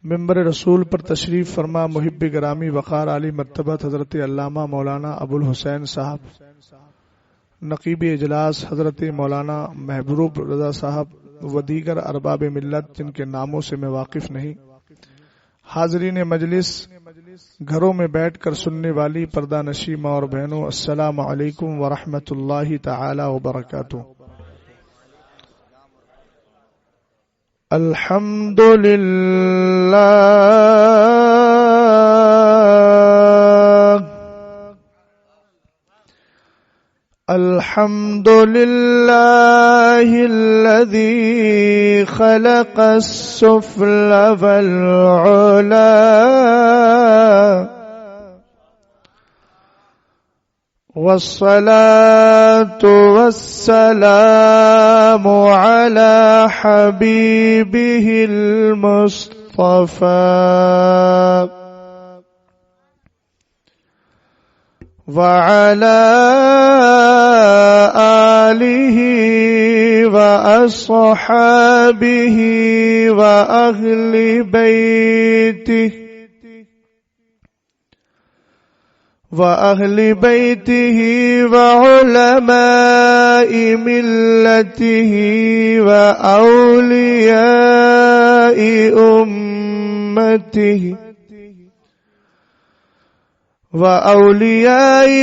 ممبر رسول پر تشریف فرما محب گرامی وقار علی مرتبت حضرت علامہ مولانا ابو الحسین صاحب، نقیب اجلاس حضرت مولانا محبوب رضا صاحب و دیگر ارباب ملت جن کے ناموں سے میں واقف نہیں، حاضرین مجلس، گھروں میں بیٹھ کر سننے والی پردہ نشی ماں اور بہنوں، السلام علیکم ورحمۃ اللہ تعالی وبرکاتہ۔ الحمد للہ الحمد للہ الذی خلق السفل والعلا والصلاة والسلام على حبيبه المصطفى وعلى آله وأصحابه وأهل بيته وعلماء ملته وأولياء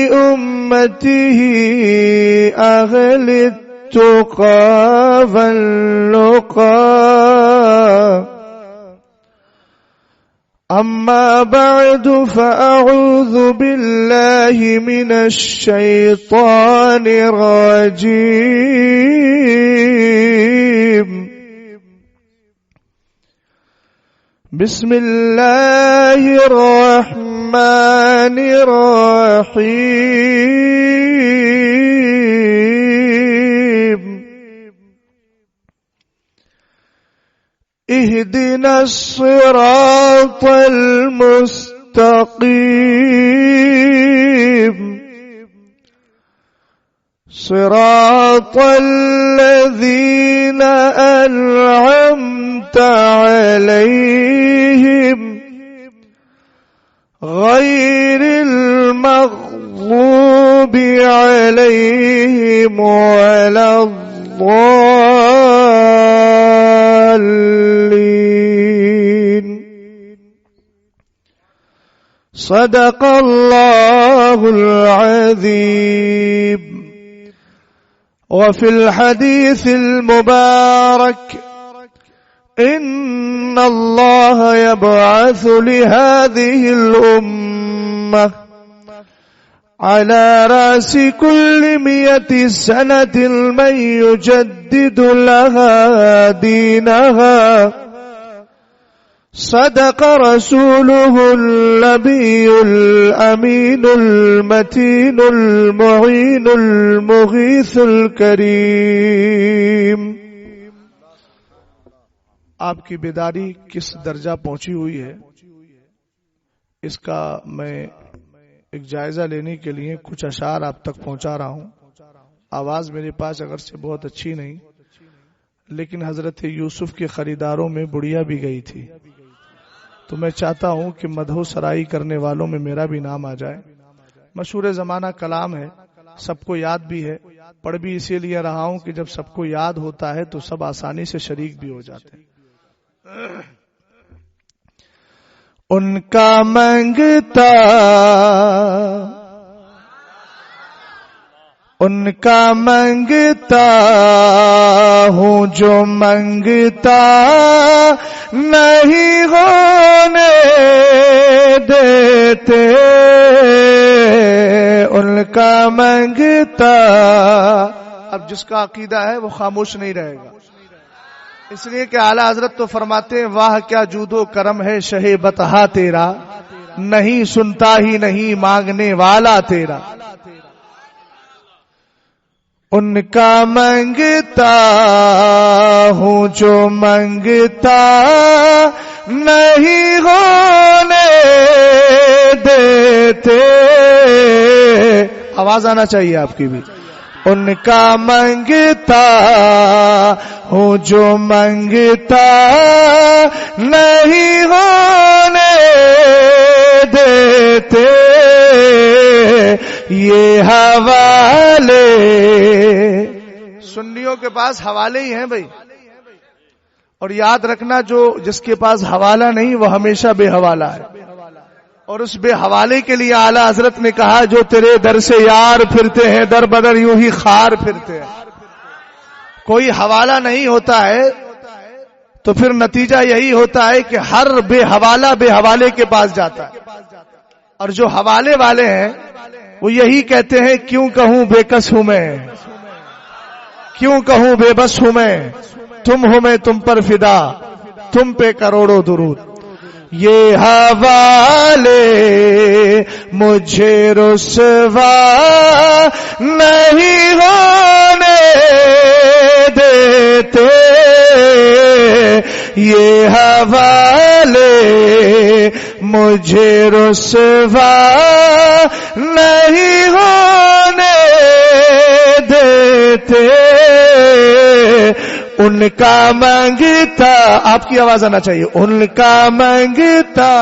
أمته أهل التقى واللقى، أما بعد فأعوذ بالله من الشيطان الرجيم، بسم الله الرحمن الرحيم، اهدنا الصراط المستقيم، صراط الذين أنعمت عليهم غير المغضوب عليهم ولا الضالين. صدق الله العظيم. وفي الحديث المبارك إن الله يبعث لهذه الأمة على رأس كل 100 سنة من يجدد لها دينها. صدق رسوله النبي الأمين المتين المعين المغيث الكريم. آپ کی بیداری کس درجہ پہنچی ہوئی ہے، اس کا میں ایک جائزہ لینے کے لیے کچھ اشعار آپ تک پہنچا رہا ہوں. آواز میرے پاس اگرچہ بہت اچھی نہیں، لیکن حضرت یوسف کے خریداروں میں بڑھیا بھی گئی تھی، تو میں چاہتا ہوں کہ مدحو سرائی کرنے والوں میں میرا بھی نام آ جائے. مشہور زمانہ کلام ہے، سب کو یاد بھی ہے، پڑھ بھی اسی لیے رہا ہوں کہ جب سب کو یاد ہوتا ہے تو سب آسانی سے شریک بھی ہو جاتے ہیں. ان کا منگتا ہوں جو منگتا نہیں ہونے دیتے، ان کا منگتا. اب جس کا عقیدہ ہے وہ خاموش نہیں رہے گا، اس لیے کہ اعلیٰ حضرت تو فرماتے ہیں واہ کیا جود و کرم ہے شہ بتہا تیرا، نہیں سنتا ہی نہیں مانگنے والا تیرا. ان کا منگتا ہوں جو منگتا نہیں ہونے دیتے. آواز آنا چاہیے آپ کی بھی. ان کا منگتا ہوں جو منگتا نہیں ہونے دیتے یہ حوالے. سنیوں کے پاس حوالے ہی ہیں بھائی, اور یاد رکھنا جو جس کے پاس حوالہ نہیں وہ ہمیشہ بے حوالہ ہے. اور اس بے حوالے کے لیے اعلیٰ حضرت نے کہا جو تیرے در سے یار پھرتے ہیں در بدر یوں ہی خار پھرتے ہیں. کوئی حوالہ نہیں ہوتا ہے تو پھر نتیجہ یہی ہوتا ہے کہ ہر بے حوالہ بے حوالے کے پاس جاتا ہے. اور جو حوالے والے ہیں وہ یہی کہتے ہیں کیوں کہوں بے کس ہوں میں, کیوں کہوں بے بس ہوں میں, تم ہو میں تم پر فدا, تم پہ کروڑوں درود. یہ حوالے مجھے رسوا نہیں ہونے دیتے, یہ حوالے مجھے رسوا نہیں ہونے دیتے. ان کا مانگتا, آپ کی آواز آنا چاہیے, ان کا مانگتا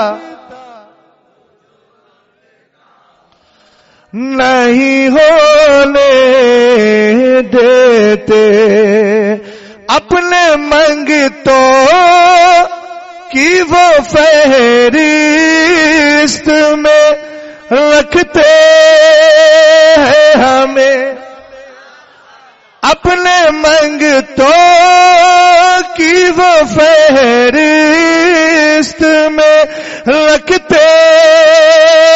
نہیں ہونے دیتے, اپنے منگتوں کی وہ فہرست میں رکھتے ہیں ہمیں, اپنے منگتوں کی وہ فہرست میں رکھتے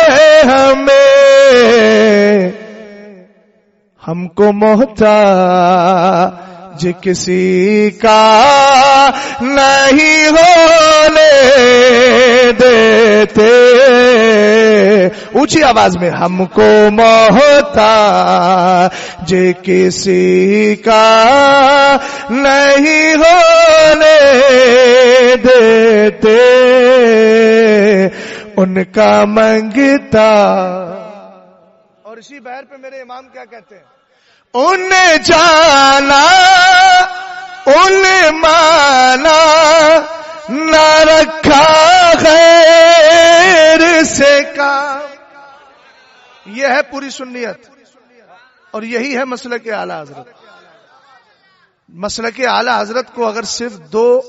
ہیں ہمیں. ہم کو محتاج کسی کا نہیں ہونے دیتے. اونچی آواز میں, ہم کو محتاج کسی کا نہیں ہونے دیتے, ان کا منگتا. اور اسی بہر پہ میرے امام کیا کہتے ہیں, انہیں جانا انہیں مانا نہ رکھا غیر سے کام. یہ ہے پوری سنیت, اور یہی ہے مسلک اعلیٰ حضرت. مسلک اعلیٰ حضرت کو اگر صرف 2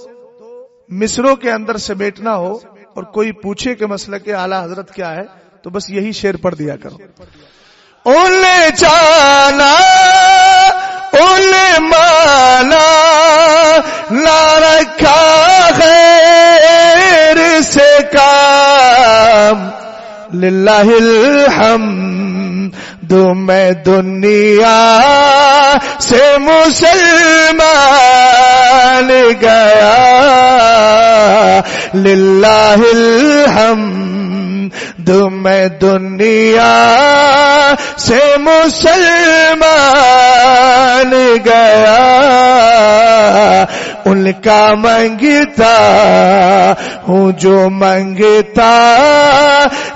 مصروں کے اندر سمیٹنا ہو اور کوئی پوچھے کہ مسلک اعلیٰ حضرت کیا ہے تو بس یہی شعر پڑھ دیا کرو. انہیں جانا انہیں مانا نہ رکھا غیر سے کام, للہ الحمد میں دنیا سے مسلمان گیا, للہ الحمد میں دنیا سے مسلمان گیا. ان کا منگتا ہوں جو منگتا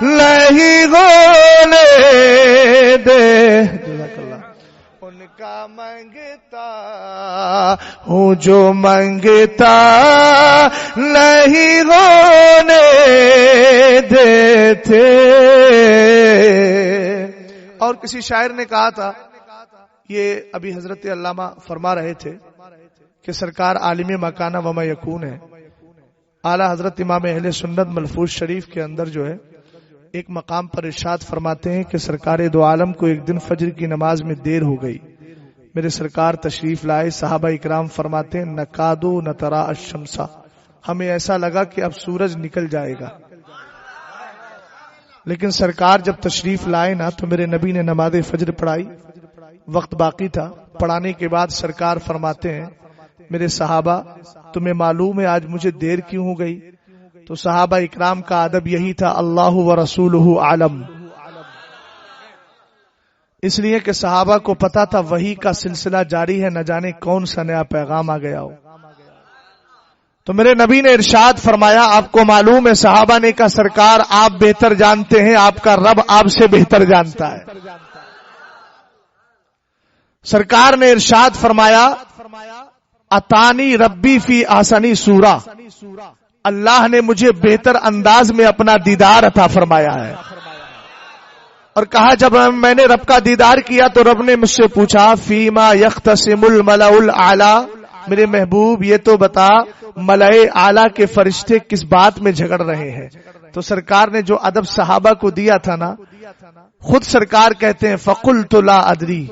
نہیں ہونے دے. ان کا منگتا ہوں جو منگتا نہیں ہونے دیتے. اور کسی شاعر نے کہا تھا, یہ ابھی حضرت علامہ فرما رہے تھے کہ سرکار عالم مکانہ وما یکون ہے. اعلیٰ حضرت امام اہل سنت ملفوظ شریف کے اندر جو ہے ایک مقام پر ارشاد فرماتے ہیں کہ سرکار دو عالم کو ایک دن فجر کی نماز میں دیر ہو گئی. میرے سرکار تشریف لائے, صحابہ اکرام فرماتے ہیں نکادو نترا الشمسا, ہمیں ایسا لگا کہ اب سورج نکل جائے گا. لیکن سرکار جب تشریف لائے نا تو میرے نبی نے نماز فجر پڑھائی, وقت باقی تھا. پڑھانے کے بعد سرکار فرماتے ہیں میرے صحابہ تمہیں معلوم ہے آج مجھے دیر کیوں ہو گئی؟ تو صحابہ اکرام کا ادب یہی تھا اللہ و رسولہ عالم, اس لیے کہ صحابہ کو پتا تھا وحی کا سلسلہ جاری ہے, نہ جانے کون سا نیا پیغام آ گیا ہو. تو میرے نبی نے ارشاد فرمایا آپ کو معلوم ہے؟ صحابہ نے کہا سرکار آپ بہتر جانتے ہیں, آپ کا رب آپ سے بہتر جانتا ہے. سرکار نے ارشاد فرمایا اتانی ربی فی آسانی سورہ، اللہ نے مجھے بہتر انداز میں اپنا دیدار عطا فرمایا ہے. اور کہا جب میں نے رب کا دیدار کیا تو رب نے مجھ سے پوچھا فیما یختصم الملأ الاعلی، میرے محبوب یہ تو بتا ملائے اعلی کے فرشتے کس بات میں جھگڑ رہے ہیں. تو سرکار نے جو ادب صحابہ کو دیا تھا نا، خود سرکار کہتے ہیں فقلت لا ادری،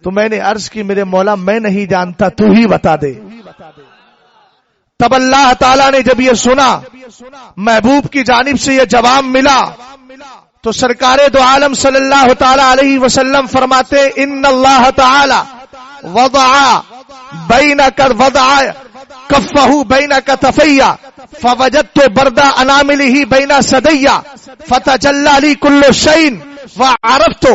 تو میں نے عرض کی میرے مولا میں نہیں جانتا، تو ہی بتا دے. تب اللہ تعالیٰ نے جب یہ سنا، محبوب کی جانب سے یہ جواب ملا، تو سرکار دو عالم صلی اللہ تعالی علیہ وسلم فرماتے ان اللہ تعالی وضع کفہ بین کتفی فوجدت برد اناملہ بین صدی فتجلی لی کل شیء وعرفت.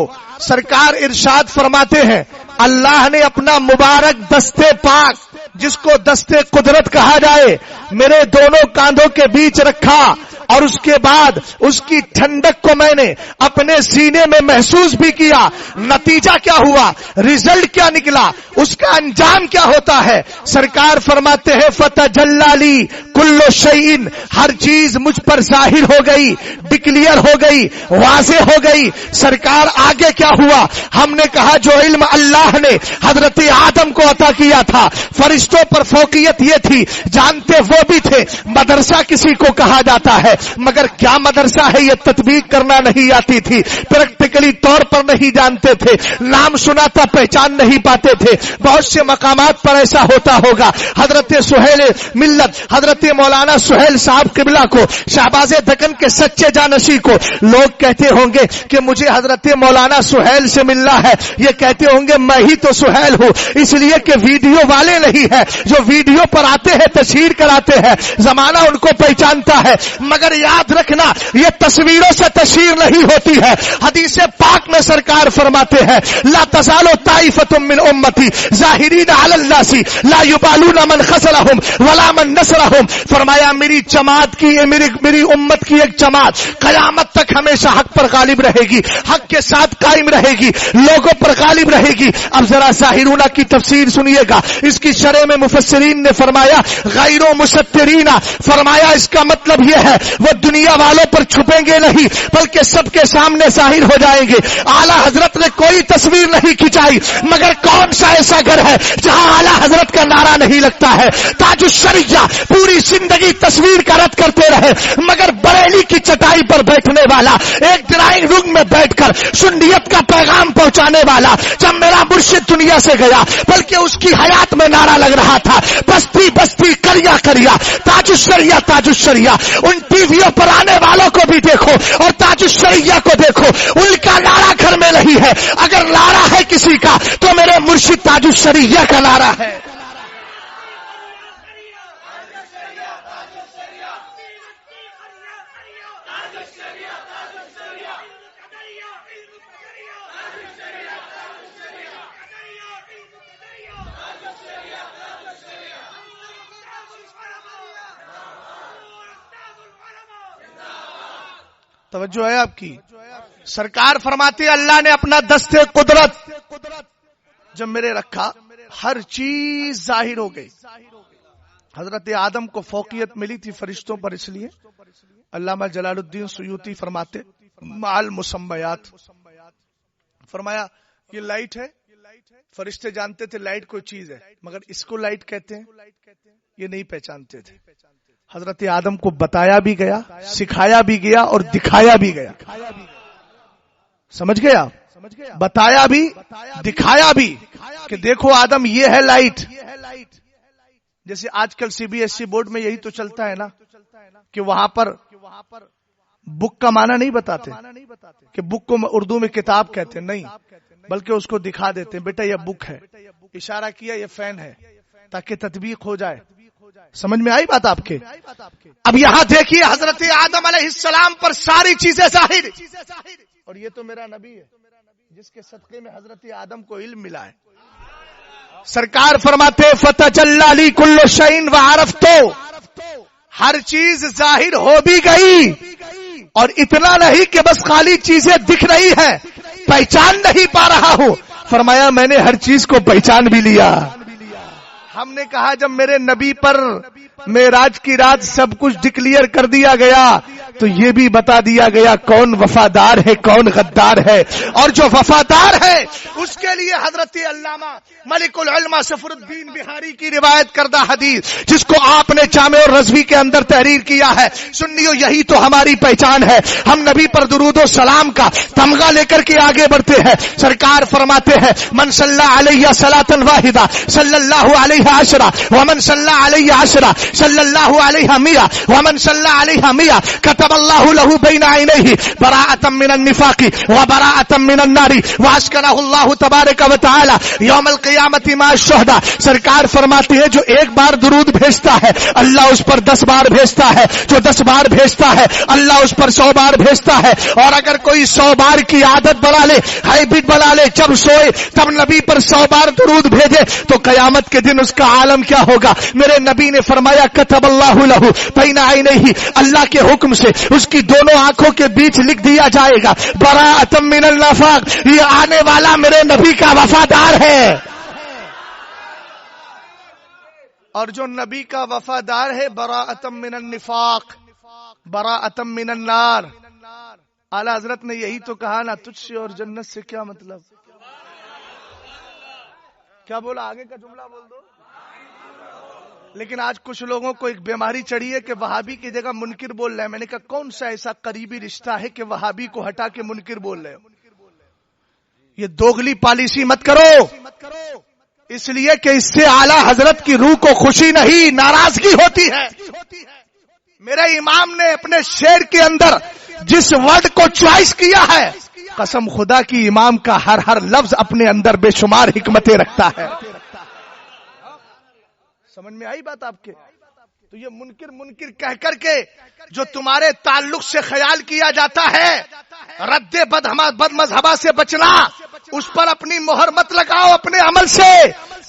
سرکار ارشاد فرماتے ہیں اللہ نے اپنا مبارک دستے پاک جس کو دستے قدرت کہا جائے میرے دونوں کاندھوں کے بیچ رکھا، اور اس کے بعد اس کی ٹھنڈک کو میں نے اپنے سینے میں محسوس بھی کیا. نتیجہ کیا ہوا، ریزلٹ کیا نکلا، اس کا انجام کیا ہوتا ہے. سرکار فرماتے ہیں فتجلی لی کل شیء، ہر چیز مجھ پر ظاہر ہو گئی، ڈکلیئر ہو گئی، واضح ہو گئی. سرکار آگے کیا ہوا، ہم نے کہا جو علم اللہ نے حضرت آدم کو عطا کیا تھا، فرشتوں پر فوقیت یہ تھی، جانتے وہ بھی تھے. مدرسہ کسی کو کہا جاتا ہے، مگر کیا مدرسہ ہے یہ تطبیق کرنا نہیں آتی تھی، پریکٹیکلی طور پر نہیں جانتے تھے، نام سنا تھا پہچان نہیں پاتے تھے. بہت سے مقامات پر ایسا ہوتا ہوگا. حضرت سہیل ملت حضرت مولانا سہیل صاحب قبلہ کو، شہباز دکن کے سچے جانشی کو لوگ کہتے ہوں گے کہ مجھے حضرت مولانا سہیل سے ملنا ہے. یہ کہتے ہوں گے میں ہی تو سہیل ہوں، اس لیے کہ ویڈیو والے نہیں ہے جو ویڈیو پر آتے ہیں تشہیر کراتے ہیں، زمانہ ان کو پہچانتا ہے. مگر یاد رکھنا یہ تصویروں سے تشہیر نہیں ہوتی ہے. حدیث پاک میں سرکار فرماتے ہیں لا تزال طائفة من امتی ظاہرین علی الناس لا یبالون من خذلهم ولا من نصرهم. فرمایا میری جماعت کی میری امت کی ایک جماعت قیامت تک ہمیشہ حق پر غالب رہے گی، حق کے ساتھ قائم رہے گی، لوگوں پر غالب رہے گی. اب ذرا ظاہرون کی تفسیر سنیے گا. اس کی شرح میں مفسرین نے فرمایا غیر مسترین، فرمایا اس کا مطلب یہ ہے وہ دنیا والوں پر چھپیں گے نہیں بلکہ سب کے سامنے ظاہر ہو جائیں گے. اعلیٰ حضرت نے کوئی تصویر نہیں کھنچائی، مگر کون سا ایسا گھر ہے جہاں اعلیٰ حضرت کا نعرہ نہیں لگتا ہے. تاج الشریعہ پوری زندگی تصویر کا رد کرتے رہے، مگر بریلی کی چٹائی پر بیٹھنے والا، ایک ڈرائنگ روم میں بیٹھ کر سنیت کا پیغام پہنچانے والا، جب میرا مرشد دنیا سے گیا بلکہ اس کی حیات میں نعرہ لگ رہا تھا بستی بستی کریا کریا تاج الشریعہ تاج الشریعہ. ان ٹی ویوں پر آنے والوں کو بھی دیکھو اور تاج الشریعہ کو دیکھو، ان کا نعرہ گھر میں نہیں ہے. اگر نعرہ ہے کسی کا تو میرے مرشد تاج الشریعہ کا نعرہ ہے. توجہ ہے آپ کی. سرکار فرماتے اللہ نے اپنا دستے قدرت جب میرے رکھا ہر چیز ظاہر ہو گئی. حضرت آدم کو فوقیت ملی تھی فرشتوں پر، اس لیے علامہ جلال الدین سیوطی فرماتے مال مسمیات، فرمایا یہ لائٹ ہے، فرشتے جانتے تھے لائٹ کوئی چیز ہے، مگر اس کو لائٹ کہتے ہیں یہ نہیں پہچانتے تھے. حضرت آدم کو بتایا بھی گیا، سکھایا بھی گیا اور دکھایا بھی گیا. سمجھ گیا؟ بتایا بھی دکھایا بھی کہ دیکھو آدم یہ ہے لائٹ. جیسے آج کل C B S C board میں یہی تو چلتا ہے نا کہ وہاں پر بک کا معنی نہیں بتاتے کہ بک کو اردو میں کتاب کہتے ہیں، نہیں، بلکہ اس کو دکھا دیتے ہیں بیٹا یہ بک ہے، اشارہ کیا یہ فین ہے تاکہ تطبیق ہو جائے. سمجھ میں آئی بات آپ کے؟ اب یہاں دیکھیے حضرت آدم علیہ السلام پر ساری چیزیں ظاہر، اور یہ تو میرا نبی ہے جس کے صدقے میں حضرت آدم کو علم ملا ہے. سرکار فرماتے فتجلی لی کل شیء وعرفت، ہر چیز ظاہر ہو بھی گئی، اور اتنا نہیں کہ بس خالی چیزیں دکھ رہی ہیں، پہچان نہیں پا رہا ہوں، فرمایا میں نے ہر چیز کو پہچان بھی لیا. ہم نے کہا جب میرے نبی پر معراج کی رات سب کچھ ڈکلیئر کر دیا گیا تو یہ بھی بتا دیا گیا کون وفادار ہے کون غدار ہے. اور جو وفادار ہے اس کے لیے حضرت علامہ ملک العلماء صفر الدین بہاری کی روایت کردہ حدیث جس کو آپ نے جامع الرضوی کے اندر تحریر کیا ہے. سنیو یہی تو ہماری پہچان ہے. ہم نبی پر درود و سلام کا تمغہ لے کر کے آگے بڑھتے ہیں. سرکار فرماتے ہیں من صلی علیہ صلاۃ واحدہ صلی اللہ علیہ عشرہ ومن صلی علیہ عشرہ صلی اللہ علیہ مئہ ومن صلی علیہ مئہ كتب الله له بين عينيه براءة من النفاق وبراءة من النار واسكنه الله تبارك وتعالى يوم القيامة مع الشهداء. سرکار فرماتے ہیں جو ایک بار درود بھیجتا ہے اللہ اس پر 10 بار بھیجتا ہے, جو 10 بار بھیجتا ہے اللہ اس پر 100 بار بھیجتا ہے. اور اگر کوئی 100 بار کی عادت بنا لے ہیبٹ بنا لے جب سوئے تب نبی پر 100 بار درود بھیجے تو قیامت کے دن اس کا عالم کیا ہوگا. میرے نبی نے فرمایا كتب الله له بين عينيه اللہ کے حکم سے اس کی دونوں آنکھوں کے بیچ لکھ دیا جائے گا براءۃ من النفاق, یہ آنے والا میرے نبی کا وفادار ہے. اور جو نبی کا وفادار ہے براءۃ من النفاق براءۃ من النار. اعلی حضرت نے یہی تو کہا نا تجھ سے اور جنت سے کیا مطلب. کیا بولا آگے کا جملہ بول دو. لیکن آج کچھ لوگوں کو ایک بیماری چڑھی ہے کہ وہابی کی جگہ منکر بول رہے ہیں. میں نے کہا کون سا ایسا قریبی رشتہ ہے کہ وہابی کو ہٹا کے منکر بول رہے ہو. یہ دوگلی پالیسی مت کرو, اس لیے کہ اس سے اعلی حضرت کی روح کو خوشی نہیں ناراضگی ہوتی ہے. میرے امام نے اپنے شعر کے اندر جس ورڈ کو چوائس کیا ہے قسم خدا کی امام کا ہر لفظ اپنے اندر بے شمار حکمتیں رکھتا ہے. سمجھ میں آئی بات آپ کے. تو یہ منکر کہہ کر کے جو تمہارے تعلق سے خیال کیا جاتا ہے رد بد مذہبہ سے بچنا, اس پر اپنی مہر مت لگاؤ اپنے عمل سے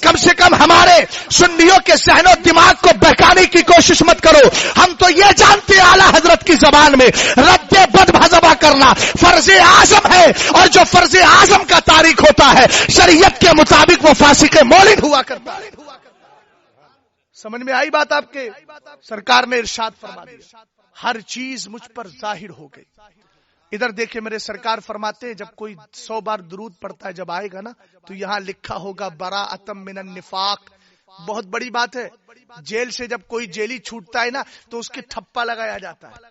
کم ہمارے سنیوں کے ذہن و دماغ کو بہکانے کی کوشش مت کرو. ہم تو یہ جانتے ہیں اعلی حضرت کی زبان میں رد بد مذہبہ کرنا فرض اعظم ہے, اور جو فرض اعظم کا تاریخ ہوتا ہے شریعت کے مطابق وہ فاسق مولد ہوا کرتا ہے. سمجھ میں آئی بات آپ کے. سرکار نے ارشاد فرما دیا ہر چیز مجھ پر ظاہر ہو گئی. ادھر دیکھیں میرے سرکار فرماتے ہیں جب کوئی 100 بار درود پڑتا ہے جب آئے گا نا تو یہاں لکھا ہوگا براءۃ من النفاق. بہت بڑی بات ہے. جیل سے جب کوئی جیلی چھوٹتا ہے نا تو اس کی ٹھپا لگایا جاتا ہے.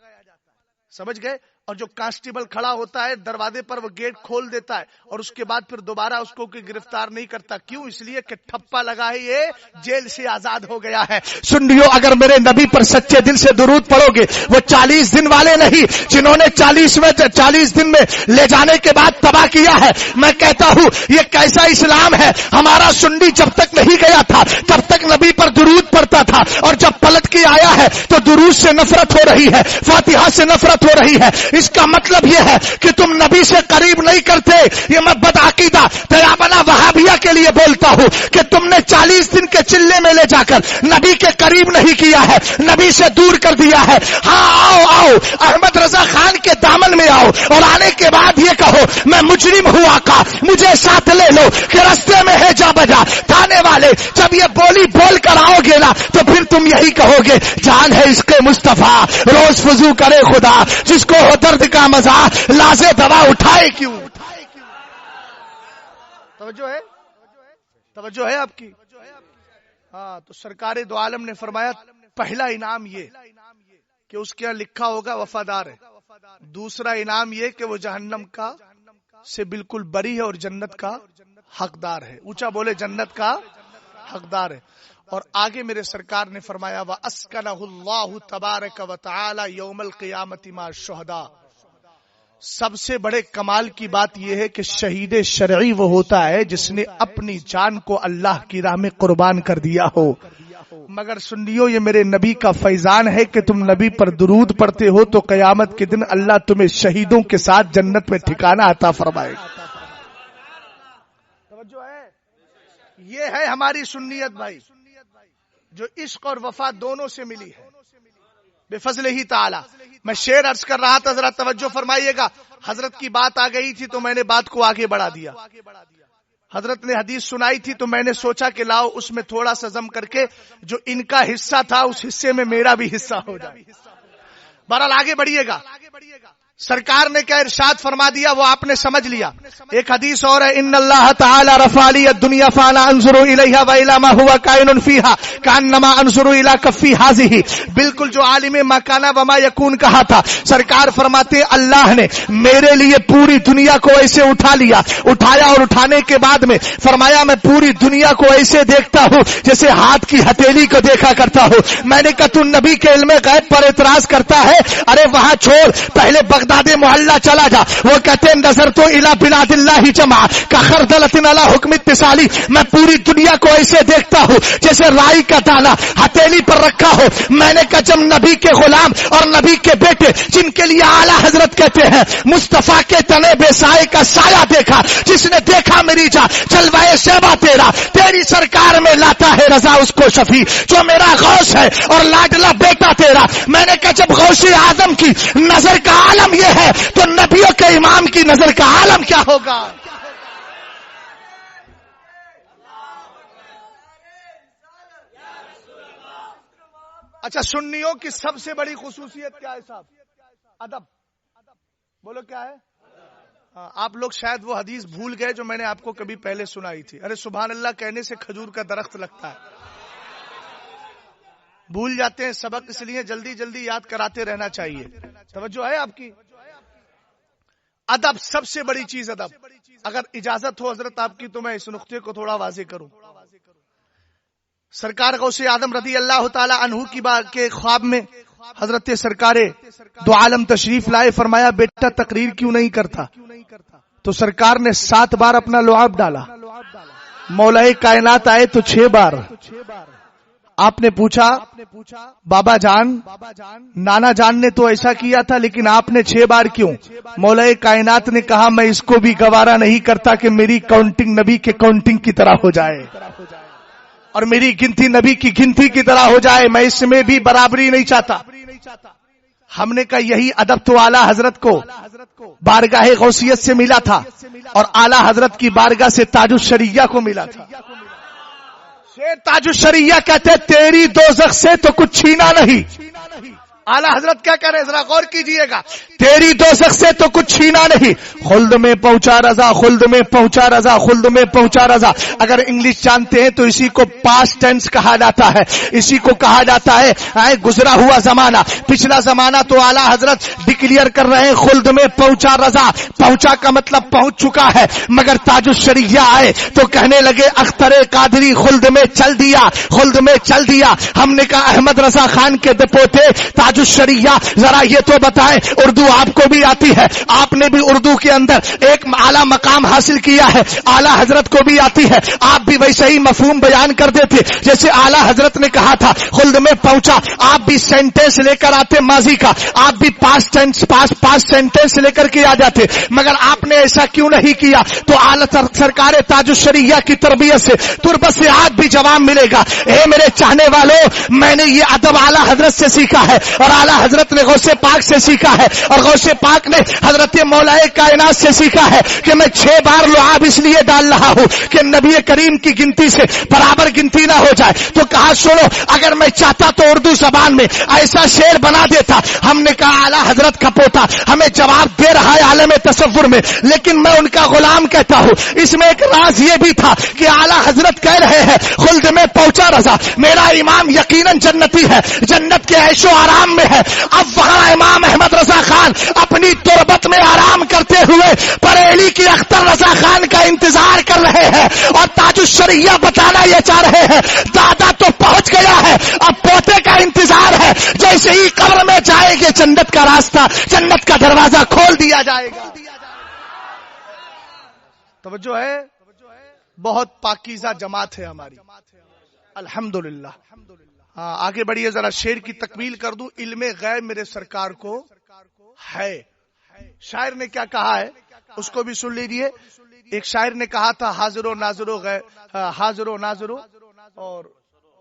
سمجھ گئے. اور جو کانسٹیبل کھڑا ہوتا ہے دروازے پر وہ گیٹ کھول دیتا ہے اور اس کے بعد پھر دوبارہ اس کو کوئی گرفتار نہیں کرتا. کیوں؟ اس لیے کہ ٹھپا لگا ہے یہ جیل سے آزاد ہو گیا ہے. سنیو اگر میرے نبی پر سچے دل سے درود پڑھو گے وہ 40 دن والے نہیں جنہوں نے 40 دن میں لے جانے کے بعد تباہ کیا ہے. میں کہتا ہوں یہ کیسا اسلام ہے. ہمارا سنی جب تک نہیں گیا تھا تب تک نبی پر درود پڑتا تھا, اور جب پلٹ کے آیا ہے تو درود سے نفرت ہو رہی ہے, فاتحہ سے نفرت ہو رہی ہے. اس کا مطلب یہ ہے کہ تم نبی سے قریب نہیں کرتے. یہ میں بدعقیدہ تیابنا وہابیہ کے لیے بولتا ہوں کہ تم نے 40 دن کے چلے میں لے جا کر نبی کے قریب نہیں کیا ہے, نبی سے دور کر دیا ہے. ہاں آؤ احمد رضا خان کے دامن میں آؤ اور آنے کے بعد یہ کہو میں مجرم ہوں آقا مجھے ساتھ لے لو کہ رستے میں ہے جا بجا. تھانے والے جب یہ بولی بول کر آؤ گے نا تو پھر تم یہی کہو گے جان ہے اس کے مصطفیٰ روز فضو کرے خدا جس کو ہو درد کا مزہ لازے دوا اٹھائے کیوں. توجہ ہے آپ کی. ہاں تو سرکار دو عالم نے فرمایا پہلا انعام یہ کہ اس کے یہاں لکھا ہوگا وفادار ہے. دوسرا انعام یہ کہ وہ جہنم کا سے بالکل بری ہے اور جنت کا حقدار ہے. اونچا بولے جنت کا حقدار ہے. اور آگے میرے سرکار نے فرمایا وَأَسْكَنَهُ اللَّهُ تَبَارَكَ وَتَعَالَى يَوْمَ الْقِيَامَةِ مَعَ الشُّهَدَاءِ. سب سے بڑے کمال کی بات یہ ہے کہ شہید شرعی وہ ہوتا ہے جس نے اپنی جان کو اللہ کی راہ میں قربان کر دیا ہو. مگر سنیو یہ میرے نبی کا فیضان ہے کہ تم نبی پر درود پڑھتے ہو تو قیامت کے دن اللہ تمہیں شہیدوں کے ساتھ جنت میں ٹھکانہ عطا فرمائے. توجہ ہے. یہ ہے ہماری سنیت بھائی جو عشق اور وفا دونوں سے ملی ہے بے فضل ہی تعالی. میں شعر عرض کر رہا تھا ذرا توجہ فرمائیے گا. حضرت کی بات آ گئی تھی تو میں نے بات کو آگے بڑھا دیا. حضرت نے حدیث سنائی تھی تو میں نے سوچا کہ لاؤ اس میں تھوڑا سا ضم کر کے جو ان کا حصہ تھا اس حصے میں میرا بھی حصہ ہو جائے. بہرحال آگے بڑھیے گا. سرکار نے کیا ارشاد فرما دیا وہ آپ نے سمجھ لیا. ایک حدیث اور ہے ان اللہ تعالی رفع لی الدنیا فانا انظر الیہا والی ما هو کائن فیہا کانما انظر الی کفی ہذہ. بالکل جو عالم ما کان وما یکون کہا تھا. سرکار فرماتے اللہ نے میرے لیے پوری دنیا کو ایسے اٹھا لیا, اٹھایا اور اٹھانے کے بعد میں فرمایا میں پوری دنیا کو ایسے دیکھتا ہوں جیسے ہاتھ کی ہتھیلی کو دیکھا کرتا ہوں. میں نے کہا تو نبی کے علم غیب پر اعتراض کرتا ہے؟ ارے وہاں چھوڑ, پہلے بغداد محلہ چلا جا. وہ کہتے ہیں نظر تو الی بلاد اللہ جمع کا خردلۃ علی حکم اتصالی. میں پوری دنیا کو ایسے دیکھتا ہوں جیسے رائی کا دانہ ہتھیلی پر رکھا ہو. میں نے کہا جب نبی کے غلام اور نبی کے بیٹے جن کے لیے اعلیٰ حضرت کہتے ہیں مصطفیٰ کے تنے بے سائے کا سایہ دیکھا, جس نے دیکھا میری جان جلوائے شیبہ تیرا, تیری سرکار میں لاتا ہے رضا اس کو شفیع جو میرا غوث ہے اور لاڈلا بیٹا تیرا. میں نے کہا جب غوث اعظم کی نظر کا عالم یہ ہے تو نبیوں کے امام کی نظر کا عالم کیا ہوگا؟ اچھا سنیوں کی سب سے بڑی خصوصیت کیا ہے صاحب؟ ادب. بولو کیا ہے؟ آپ لوگ شاید وہ حدیث بھول گئے جو میں نے آپ کو کبھی پہلے سنائی تھی. ارے سبحان اللہ کہنے سے کھجور کا درخت لگتا ہے. بھول جاتے ہیں سبق, اس لیے جلدی جلدی یاد کراتے رہنا چاہیے. توجہ ہے آپ کی؟ ادب سب سے بڑی چیز ادب. اگر اجازت ہو حضرت آپ کی تو میں اس نقطے کو تھوڑا واضح کروں. سرکار غوث اعظم رضی اللہ تعالی عنہ کی بات کے خواب میں حضرت سرکار دو عالم تشریف لائے. فرمایا بیٹا تقریر کیوں نہیں کرتا؟ تو سرکار نے 7 بار اپنا لعاب ڈالا. مولا کائنات آئے تو 6 بار. آپ نے پوچھا بابا جان نانا جان نے تو ایسا کیا تھا لیکن آپ نے 6 بار کیوں؟ مولا کائنات نے کہا میں اس کو بھی گوارا نہیں کرتا کہ میری کاؤنٹنگ نبی کے کاؤنٹنگ کی طرح ہو جائے اور میری گنتی نبی کی گنتی کی طرح ہو جائے. میں اس میں بھی برابری نہیں چاہتا. ہم نے کہا یہی ادب تو اعلیٰ حضرت کو بارگاہ غوثیت سے ملا تھا اور اعلیٰ حضرت کی بارگاہ سے تاج الشریعہ کو ملا تھا. تاج الشریعہ کہتے تیری دوزخ سے تو کچھ چھینا نہیں. اعلیٰ حضرت کیا کہہ رہے ہیں ذرا غور کیجئے گا. تیری دوزخ سے تو کچھ چھینا نہیں. خلد میں پہنچا رضا, خلد میں پہنچا رضا, خلد میں پہنچا رضا. اگر انگلش جانتے ہیں تو اسی کو پاسٹ ٹینس کہا جاتا ہے, اسی کو کہا جاتا ہے گزرا ہوا زمانہ, پچھلا زمانہ. تو اعلیٰ حضرت ڈکلیئر کر رہے ہیں خلد میں پہنچا رضا. پہنچا کا مطلب پہنچ چکا ہے. مگر تاج الشریعہ آئے تو کہنے لگے اختر قادری خلد میں چل دیا, خلد میں چل دیا. ہم نے کہا احمد رضا خان کے پوتے تاج الشریعہ ذرا یہ تو بتائیں اردو آپ کو بھی آتی ہے, آپ نے بھی اردو کے اندر ایک اعلیٰ مقام حاصل کیا ہے, اعلیٰ حضرت کو بھی آتی ہے. آپ بھی ویسے ہی مفہوم بیان کر دیتے جیسے اعلیٰ حضرت نے کہا تھا خلد میں پہنچا. آپ بھی سینٹینس لے کر آتے ماضی کا, آپ بھی پاسٹ سینٹینس لے کر کے آ جاتے. مگر آپ نے ایسا کیوں نہیں کیا؟ تو اعلیٰ سرکار تاج الشریعہ کی تربیت سے تربت سے آج بھی جواب ملے گا. اے میرے چاہنے والوں میں نے یہ ادب اعلیٰ حضرت سے سیکھا ہے اور اعلیٰ حضرت نے غوث پاک سے سیکھا ہے اور غوث پاک نے حضرت مولا کائنات سے سیکھا ہے کہ میں 6 بار لعاب اس لیے ڈال رہا ہوں کہ نبی کریم کی گنتی سے برابر گنتی نہ ہو جائے. تو کہا سنو اگر میں چاہتا تو اردو زبان میں ایسا شعر بنا دیتا. ہم نے کہا اعلیٰ حضرت کا پوتا ہمیں جواب دے رہا ہے عالم تصور میں, لیکن میں ان کا غلام کہتا ہوں. اس میں ایک راز یہ بھی تھا کہ اعلیٰ حضرت کہہ رہے ہیں خلد میں پہنچا رضا, میرا امام یقیناً جنتی ہے, جنت کے عیش و آرام میں ہے. اب وہاں امام احمد رضا خان اپنی تربت میں آرام کرتے ہوئے بریلی کی اختر رضا خان کا انتظار کر رہے ہیں اور تاج الشریعہ بتانا یہ چاہ رہے ہیں دادا تو پہنچ گیا ہے, اب پوتے کا انتظار ہے. جیسے ہی قبر میں جائے گے جنت کا راستہ, جنت کا دروازہ کھول دیا جائے گا. توجہ ہے, بہت پاکیزہ جماعت ہے ہماری الحمدللہ. ہاں آگے بڑھیے ذرا شعر کی تکمیل کر دوں. علم غیب میرے سرکار کو ہے. شاعر نے کیا کہا ہے اس کو بھی سن لیجیے. ایک شاعر نے کہا تھا حاضر و ناظر و غیب, حاضر و ناظر اور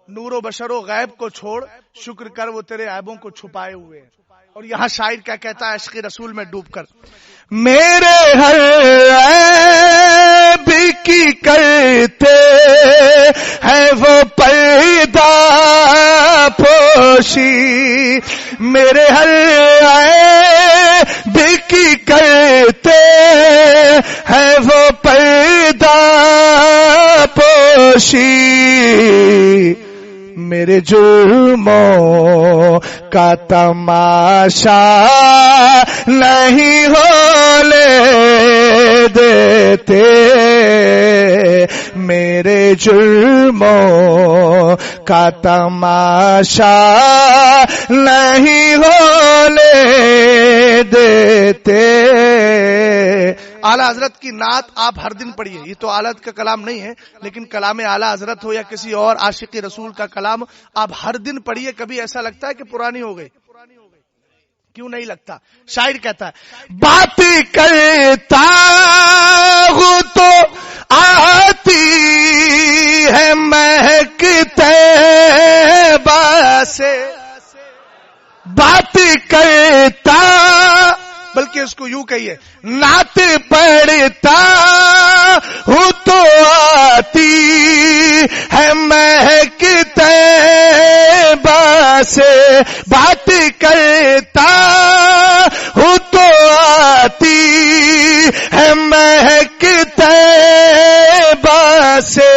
نور و بشر و غیب کو چھوڑ, شکر کر وہ تیرے عیبوں کو چھپائے ہوئے. اور یہاں شاعر کیا کہتا ہے عشق رسول میں ڈوب کر، میرے ہر عیب کی کرتے ہیں وہ پردہ پوشی، میرے ہر عیب کی کرتے ہیں وہ پردہ پوشی، میرے جرموں کا تماشا نہیں ہونے دیتے، میرے جرموں کا تماشا نہیں ہونے دیتے۔ اعلیٰ حضرت کی نعت آپ ہر دن پڑھیے، یہ تو اعلیٰ کا کلام نہیں ہے، لیکن کلام اعلیٰ حضرت ہو یا کسی اور عاشق رسول کا کلام آپ ہر دن پڑھیے، کبھی ایسا لگتا ہے کہ پرانی ہو گئی؟ کیوں نہیں لگتا؟ شاعر کہتا ہے بات کرتا ہوں تو آتی ہے مہک طیبہ سے، بات کرتا، بلکہ اس کو یوں کہیے نعت پڑھتا ہوں تو آتی ہے مہک طیبہ سے، بات کرتا ہوں تو آتی ہے مہک طیبہ سے،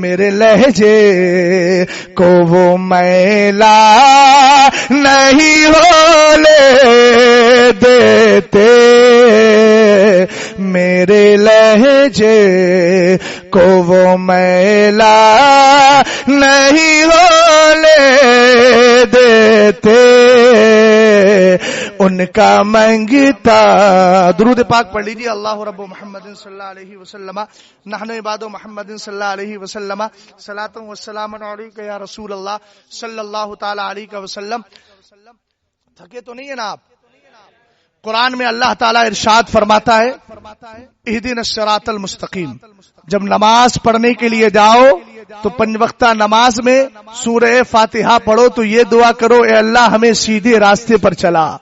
میرے لہجے کو وہ میلا نہیں ہونے دیتے، میرے لہجے کو وہ میلا نہیں ہونے دیتے، ان کا منگتا درود پاک پڑھ لیجیے، اللہ رب محمد صلی اللہ علیہ وسلم نحن عباد محمد صلی اللہ علیہ وسلم صلاۃ و سلام علیک یا رسول اللہ صلی اللہ تعالی علیہ وسلم۔ تھکے تو نہیں ہے نا آپ؟ قرآن میں اللہ تعالیٰ ارشاد فرماتا ہے اہدنا الصراط المستقیم، جب نماز پڑھنے کے لیے جاؤ تو 5 وقتہ نماز میں سورہ فاتحہ پڑھو تو یہ دعا کرو اے اللہ ہمیں سیدھے راستے پر چلا۔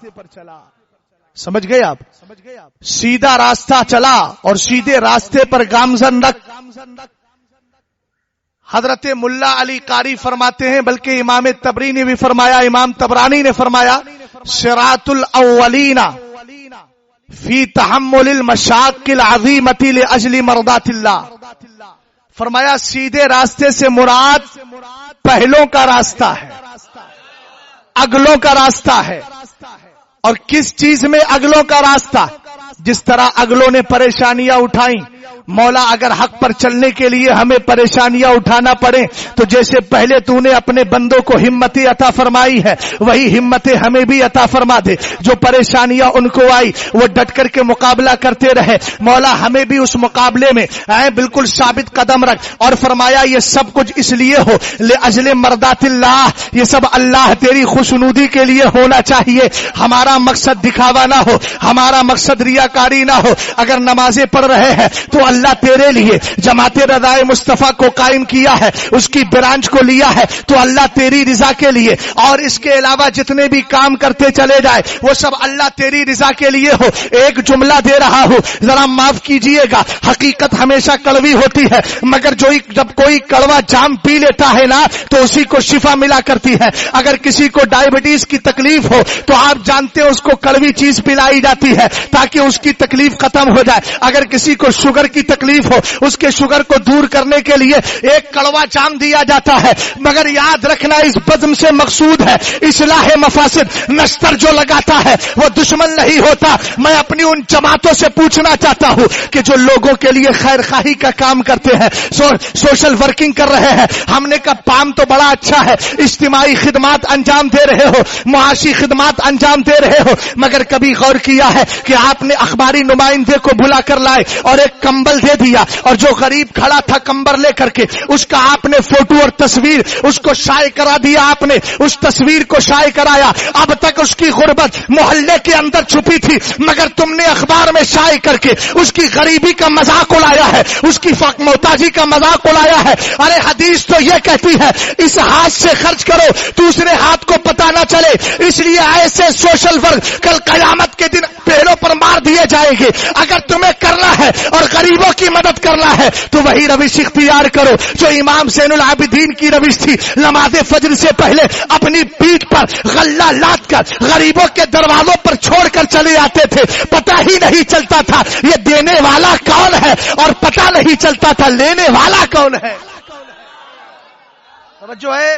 سمجھ گئے آپ؟ سیدھا راستہ چلا اور سیدھے راستے پر گامزن رکھ۔ حضرت ملا علی قاری فرماتے ہیں، بلکہ امام تبری نے بھی فرمایا، امام تبرانی نے فرمایا صراط الاولین فی تحمل المشاق العظیمۃ لاجل مرضات اللہ، فرمایا سیدھے راستے سے مراد پہلوں کا راستہ ہے، اگلوں کا راستہ ہے۔ اور کس چیز میں اگلوں کا راستہ؟ جس طرح اگلوں نے پریشانیاں اٹھائیں، مولا اگر حق پر چلنے کے لیے ہمیں پریشانیاں اٹھانا پڑے تو جیسے پہلے تو نے اپنے بندوں کو ہمت عطا فرمائی ہے وہی ہمت ہمیں بھی عطا فرما دے، جو پریشانیاں ان کو آئی وہ ڈٹ کر کے مقابلہ کرتے رہے، مولا ہمیں بھی اس مقابلے میں بالکل ثابت قدم رکھ۔ اور فرمایا یہ سب کچھ اس لیے ہو لاجل مرضات اللہ، یہ سب اللہ تیری خوشنودی کے لیے ہونا چاہیے، ہمارا مقصد دکھاوا نہ ہو، ہمارا مقصد ریاکاری نہ ہو۔ اگر نمازیں پڑھ رہے ہیں تو اللہ تیرے لیے جماعت رضائے مصطفیٰ کو قائم کیا ہے، اس کی برانچ کو لیا ہے تو اللہ تیری رضا کے لیے، اور اس کے علاوہ جتنے بھی کام کرتے چلے جائے وہ سب اللہ تیری رضا کے لیے ہو۔ ایک جملہ دے رہا ہوں، ذرا معاف کیجئے گا، حقیقت ہمیشہ کڑوی ہوتی ہے، مگر جب کوئی کڑوا جام پی لیتا ہے نا تو اسی کو شفا ملا کرتی ہے۔ اگر کسی کو ڈائبٹیز کی تکلیف ہو تو آپ جانتے ہیں اس کو کڑوی چیز پلائی جاتی ہے تاکہ اس کی تکلیف ختم ہو جائے۔ اگر کسی کو شوگر کی تکلیف ہو اس کے شوگر کو دور کرنے کے لیے ایک کڑوا جام دیا جاتا ہے، مگر یاد رکھنا اس بزم سے مقصود ہے اصلاح مفاسد۔ نشتر جو لگاتا ہے وہ دشمن نہیں ہوتا۔ میں اپنی ان جماعتوں سے پوچھنا چاہتا ہوں کہ جو لوگوں کے لیے خیر خواہی کا کام کرتے ہیں، سوشل ورکنگ کر رہے ہیں، ہم نے کہا پام تو بڑا اچھا ہے، اجتماعی خدمات انجام دے رہے ہو، معاشی خدمات انجام دے رہے ہو، مگر کبھی غور کیا ہے کہ آپ نے اخباری نمائندے کو بلا کر لائے اور ایک کمبل دے دیا، اور جو غریب کھڑا تھا کمبل لے کر کے اس کا آپ نے فوٹو اور تصویر اس کو شائع کرا دیا، آپ نے اس تصویر کو شائع کرایا۔ اب تک اس کی غربت محلے کے اندر چھپی تھی، مگر تم نے اخبار میں شائع کر کے اس کی غریبی کا مذاق اڑایا ہے، اس کی محتاجی کا مذاق اڑایا ہے۔ ارے حدیث تو یہ کہتی ہے اس ہاتھ سے خرچ کرو دوسرے ہاتھ کو پتہ نہ چلے، اس لیے ایسے سوشل ورک کل قیامت کے دن پیڑوں پر مار دیے جائیں گے۔ اگر تمہیں کرنا ہے اور غریبوں کی مدد کرنا ہے تو وہی روش اختیار کرو جو امام زین العابدین کی روش تھی۔ نماز فجر سے پہلے اپنی پیٹھ پر غلہ لاد کر غریبوں کے دروازوں پر چھوڑ کر چلے آتے تھے، پتہ ہی نہیں چلتا تھا یہ دینے والا کون ہے، اور پتہ نہیں چلتا تھا لینے والا کون ہے۔ توجہ ہے؟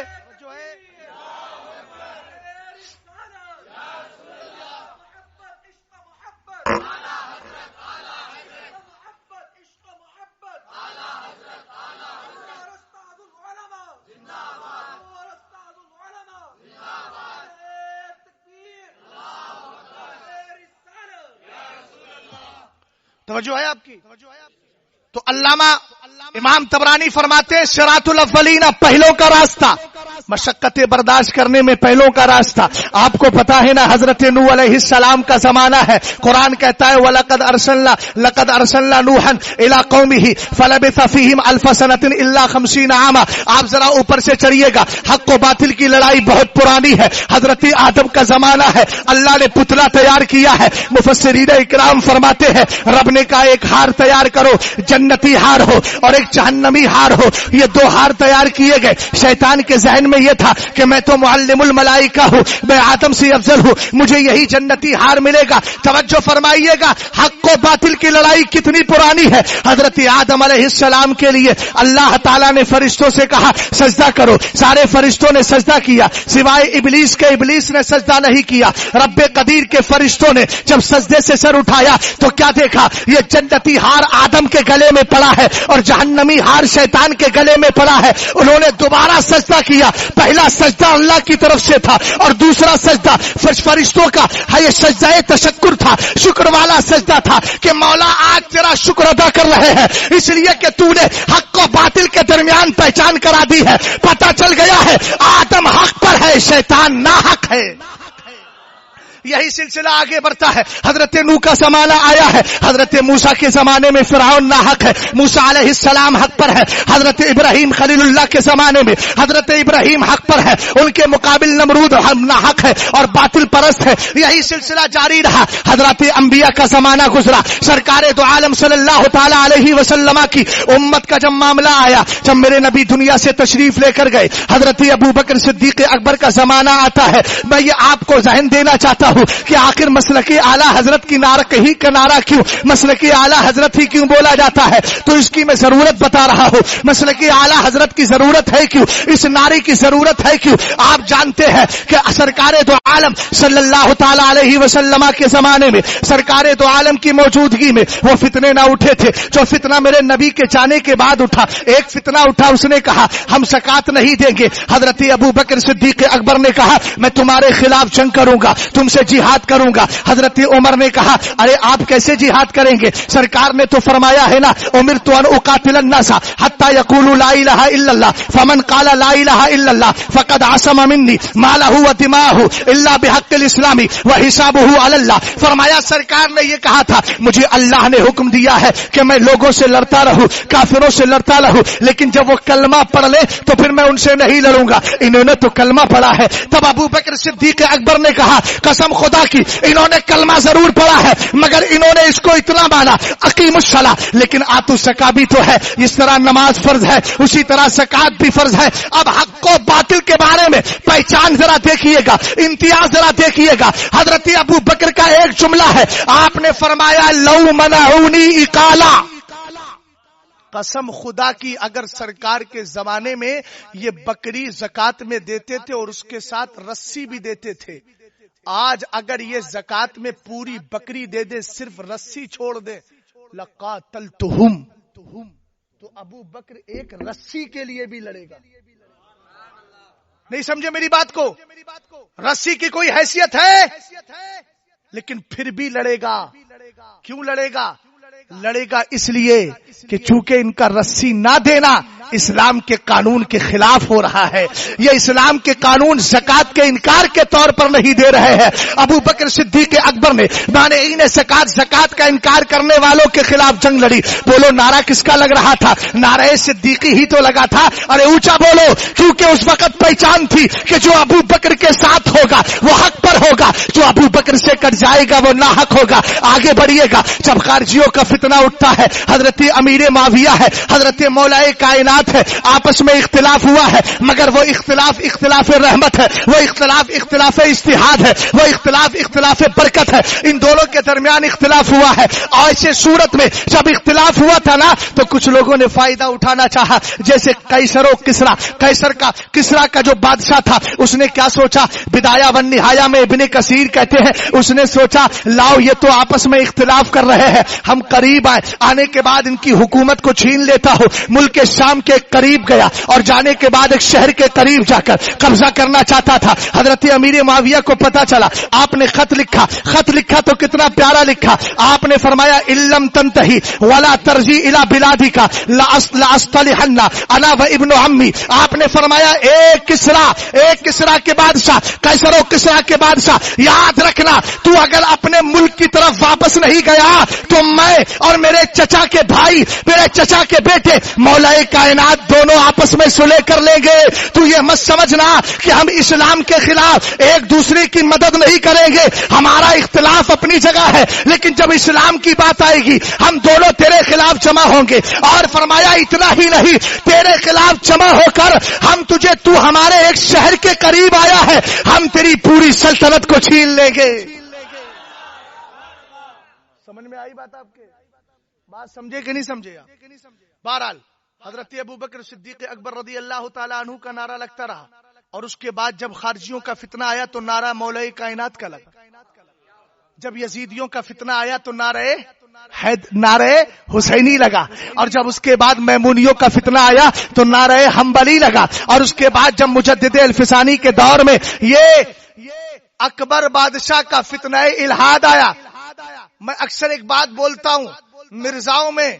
توجہ ہے آپ کی؟ تو علامہ امام طبرانی فرماتے ہیں صراط الاولین پہلوں کا راستہ، مشقتیں برداشت کرنے میں پہلوں کا راستہ۔ آپ کو پتا ہے نا حضرت نوح علیہ السلام کا زمانہ ہے، قرآن کہتا ہے وَلَقَدْ أَرْسَلْنَا نُوحًا إِلَىٰ قَوْمِهِ فَلَبِثَ فِيهِمْ أَلْفَ سَنَةٍ إِلَّا 50 عاما۔ آپ ذرا اوپر سے چڑھیے گا، حق و باطل کی لڑائی بہت پرانی ہے، حضرت آدم کا زمانہ ہے، اللہ نے پتلا تیار کیا ہے۔ مفسرین اکرام فرماتے ہیں رب نے کہا ایک ہار تیار کرو، جنتی ہار ہو اور ایک جہنمی ہار ہو، یہ دو ہار تیار کیے گئے۔ شیطان کے ذہن میں یہ تھا کہ میں تو معلم الملائکہ ہوں، میں آدم سے افضل ہوں، مجھے یہی جنتی ہار ملے گا۔ توجہ فرمائیے گا حق و باطل کی لڑائی کتنی پرانی ہے۔ حضرت آدم علیہ السلام کے لیے اللہ تعالیٰ نے فرشتوں سے کہا سجدہ کرو، سارے فرشتوں نے سجدہ کیا سوائے ابلیس کے، ابلیس نے سجدہ نہیں کیا۔ رب قدیر کے فرشتوں نے جب سجدے سے سر اٹھایا تو کیا دیکھا، یہ جنتی ہار آدم کے گلے میں پڑا ہے اور جہنمی ہار شیطان کے گلے میں پڑا ہے۔ انہوں نے دوبارہ سجدہ کیا، پہلا سجدہ اللہ کی طرف سے تھا اور دوسرا سجدہ فرشتوں کا ہے، یہ سجدہ تشکر تھا، شکر والا سجدہ تھا کہ مولا آج تیرا شکر ادا کر رہے ہیں اس لیے کہ تو نے حق و باطل کے درمیان پہچان کرا دی ہے، پتہ چل گیا ہے آدم حق پر ہے شیطان ناحق ہے۔ یہی سلسلہ آگے بڑھتا ہے، حضرت نوح کا زمانہ آیا ہے، حضرت موسیٰ کے زمانے میں فرعون ناحق ہے، موسیٰ علیہ السلام حق پر ہے، حضرت ابراہیم خلیل اللہ کے زمانے میں حضرت ابراہیم حق پر ہے، ان کے مقابل نمرود ناحق ہے اور باطل پرست ہے۔ یہی سلسلہ جاری رہا، حضرت انبیاء کا زمانہ گزرا، سرکار دو عالم صلی اللہ تعالی علیہ وسلم کی امت کا جب معاملہ آیا، جب میرے نبی دنیا سے تشریف لے کر گئے، حضرت ابو بکر صدیق اکبر کا زمانہ آتا ہے۔ میں یہ آپ کو ذہن دینا چاہتا ہوں کہ آخر مسلک اعلی حضرت کی نعرہ کا نعرہ کیوں، مسلک اعلی حضرت ہی کیوں بولا جاتا ہے، تو اس کی میں ضرورت بتا رہا ہوں۔ مسلک اعلی حضرت کی ضرورت ہے کیوں، اس نعرے کی ضرورت ہے کیوں؟ آپ جانتے ہیں کہ سرکار دو عالم صلی اللہ تعالی علیہ وسلم کے زمانے میں سرکار دو عالم کی موجودگی میں وہ فتنے نہ اٹھے تھے جو فتنہ میرے نبی کے جانے کے بعد اٹھا۔ ایک فتنہ اٹھا، اس نے کہا ہم زکات نہیں دیں گے۔ حضرت ابو بکر صدیق اکبر نے کہا میں تمہارے خلاف جنگ کروں گا، تم سے جہاد کروں گا۔ حضرت عمر نے کہا ارے آپ کیسے جہاد کریں گے، سرکار نے تو فرمایا ہے نا امرت ان اقاتل الناس حتى يقولوا لا الہ الا اللہ فمن قال لا الہ الا اللہ فقد عصم مني مالہ ودماءہ الا بحق الاسلام وحسابہ علی اللہ۔ فرمایا سرکار نے یہ کہا تھا مجھے اللہ نے حکم دیا ہے کہ میں لوگوں سے لڑتا رہوں، کافروں سے لڑتا رہوں، لیکن جب وہ کلمہ پڑھ لے تو پھر میں ان سے نہیں لڑوں گا۔ انہوں نے تو کلمہ پڑھا ہے۔ تب ابو بکر صدیق اکبر نے کہا قسم خدا کی انہوں نے کلمہ ضرور پڑھا ہے مگر انہوں نے اس کو اتنا مانا اقیم الصلاۃ، لیکن آتو زکات بھی تو ہے، اس طرح نماز فرض ہے اسی طرح زکات بھی فرض ہے۔ اب حق و باطل کے بارے میں پہچان ذرا دیکھیے گا، امتیاز ذرا دیکھیے گا۔ حضرت ابو بکر کا ایک جملہ ہے، آپ نے فرمایا لو منعونی اقالا، قسم خدا کی اگر سرکار کے زمانے میں یہ بکری زکات میں دیتے تھے اور اس کے ساتھ رسی بھی دیتے تھے، آج اگر یہ زکات میں پوری بکری دے دے صرف رسی چھوڑ دے لقاتلتہم، تو ابو بکر ایک رسی کے لیے بھی لڑے گا۔ نہیں سمجھے میری بات کو؟ رسی کی کوئی حیثیت ہے لیکن پھر بھی لڑے گا۔ کیوں لڑے گا؟ لڑے گا اس لیے کہ چونکہ ان کا رسی نہ دینا اسلام کے قانون کے خلاف ہو رہا ہے. یہ اسلام کے قانون زکات کے انکار کے طور پر نہیں دے رہے ہیں. ابو بکر صدیق اکبر نے مانعین زکات کا انکار کرنے والوں کے خلاف جنگ لڑی. بولو نعرہ کس کا لگ رہا تھا؟ نعرہ صدیقی ہی تو لگا تھا. ارے اونچا بولو, کیونکہ اس وقت پہچان تھی کہ جو ابو بکر کے ساتھ ہوگا وہ حق پر ہوگا, جو ابو بکر سے کٹ جائے گا وہ ناحق ہوگا. آگے بڑھیے گا. جب خارجیوں کا فتنہ اٹھتا ہے, حضرت امیر معاویہ ہے, حضرت مولا کائنات ہے, آپس میں اختلاف ہوا ہے, مگر وہ اختلاف رحمت ہے, وہ اختلاف اجتہاد ہے, وہ اختلاف برکت ہے. ان دونوں کے درمیان اختلاف ہوا ہے. اور ایسے صورت میں جب اختلاف ہوا تھا نا تو کچھ لوگوں نے فائدہ اٹھانا چاہا, جیسے کیسر و کسرا کا جو بادشاہ تھا اس نے کیا سوچا, بدایہ و نہایہ میں ابن کثیر کہتے ہیں اس نے سوچا لاؤ یہ تو آپس میں اختلاف کر رہے ہیں, ہم قریب آنے کے بعد ان کی حکومت کو چھین لیتا ہوں. ملک شام کے قریب گیا اور جانے کے بعد ایک شہر کے قریب جا کر قبضہ کرنا چاہتا تھا. حضرت امیر معاویہ کو پتا چلا, آپ نے خط لکھا تو کتنا پیارا لکھا. آپ نے فرمایا علم تنتہی ولا ترجی الی بلادی کا لاصطلحن انا و ابن عمی. آپ نے فرمایا ایک کسرا کے بادشاہ, کیسر و کسرا کے بادشاہ, یاد رکھنا تو اگر اپنے ملک کی طرف واپس نہیں گیا تو میں اور میرے چچا کے بھائی, میرے چچا کے بیٹے مولا کائنات دونوں آپس میں صلح کر لیں گے. تو یہ مت سمجھنا کہ ہم اسلام کے خلاف ایک دوسرے کی مدد نہیں کریں گے. ہمارا اختلاف اپنی جگہ ہے, لیکن جب اسلام کی بات آئے گی ہم دونوں تیرے خلاف جمع ہوں گے. اور فرمایا اتنا ہی نہیں, تیرے خلاف جمع ہو کر ہم تجھے, تو ہمارے ایک شہر کے قریب آیا ہے, ہم تیری پوری سلطنت کو چھین لیں گے. سمجھ میں آئی بات؟ آپ کے بات سمجھے کہ نہیں سمجھے؟ بہرحال حضرت ابو بکر صدیق اکبر رضی اللہ تعالیٰ عنہ کا نعرہ لگتا رہا, اور اس کے بعد جب خارجیوں کا فتنہ آیا تو نعرہ مولا کائنات کا لگا. جب یزیدیوں کا فتنہ آیا تو نعرہ حسینی لگا, اور جب اس کے بعد میمونیوں کا فتنہ آیا تو نعرہ حنبلی لگا, اور اس کے بعد جب مجدد الفسانی کے دور میں یہ اکبر بادشاہ کا فتنہ الہاد آیا. میں اکثر ایک بات بولتا ہوں, مرزاؤں میں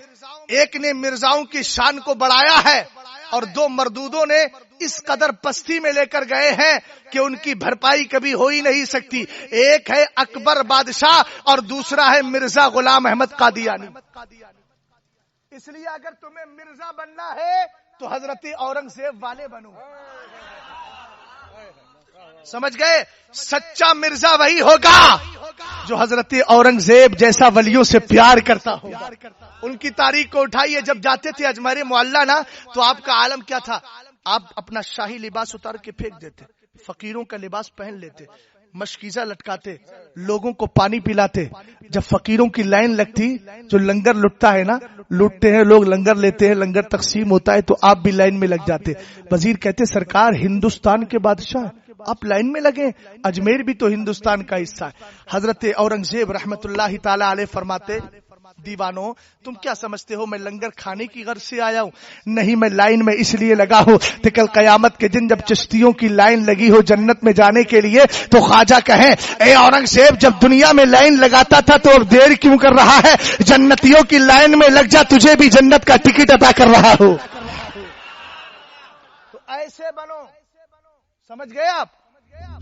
ایک نے مرزاؤں کی شان کو بڑھایا ہے اور دو مردودوں نے اس قدر پستی میں لے کر گئے ہیں کہ ان کی بھرپائی کبھی ہو ہی نہیں سکتی. ایک ہے اکبر بادشاہ اور دوسرا ہے مرزا غلام احمد قادیانی. اس لیے اگر تمہیں مرزا بننا ہے تو حضرت اورنگزیب والے بنو. سمجھ گئے؟ سچا مرزا وہی ہوگا جو حضرت اورنگزیب جیسا ولیوں سے پیار کرتا ہو. ان کی تاریخ کو اٹھائیے. جب جاتے تھے اجمیر معلیٰ نا تو آپ کا عالم کیا تھا؟ آپ اپنا شاہی لباس اتار کے پھینک دیتے, فقیروں کا لباس پہن لیتے, مشکیزہ لٹکاتے, لوگوں کو پانی پلاتے. جب فقیروں کی لائن لگتی, جو لنگر لٹتا ہے نا, لوٹتے ہیں لوگ, لنگر لیتے ہیں, لنگر تقسیم ہوتا ہے تو آپ بھی لائن میں لگ جاتے. وزیر کہتے سرکار ہندوستان کے بادشاہ آپ لائن میں لگے, اجمیر بھی تو ہندوستان کا حصہ ہے. حضرت اورنگزیب رحمت اللہ تعالی علیہ فرماتے دیوانوں تم کیا سمجھتے ہو میں لنگر کھانے کی غرض سے آیا ہوں؟ نہیں, میں لائن میں اس لیے لگا ہوں کہ کل قیامت کے دن جب چشتیوں کی لائن لگی ہو جنت میں جانے کے لیے تو خواجہ کہیں اے اورنگزیب جب دنیا میں لائن لگاتا تھا تو اب دیر کیوں کر رہا ہے, جنتیوں کی لائن میں لگ جا, تجھے بھی جنت کا ٹکٹ عطا کر رہا ہو. تو ایسے بنو. سمجھ گئے آپ؟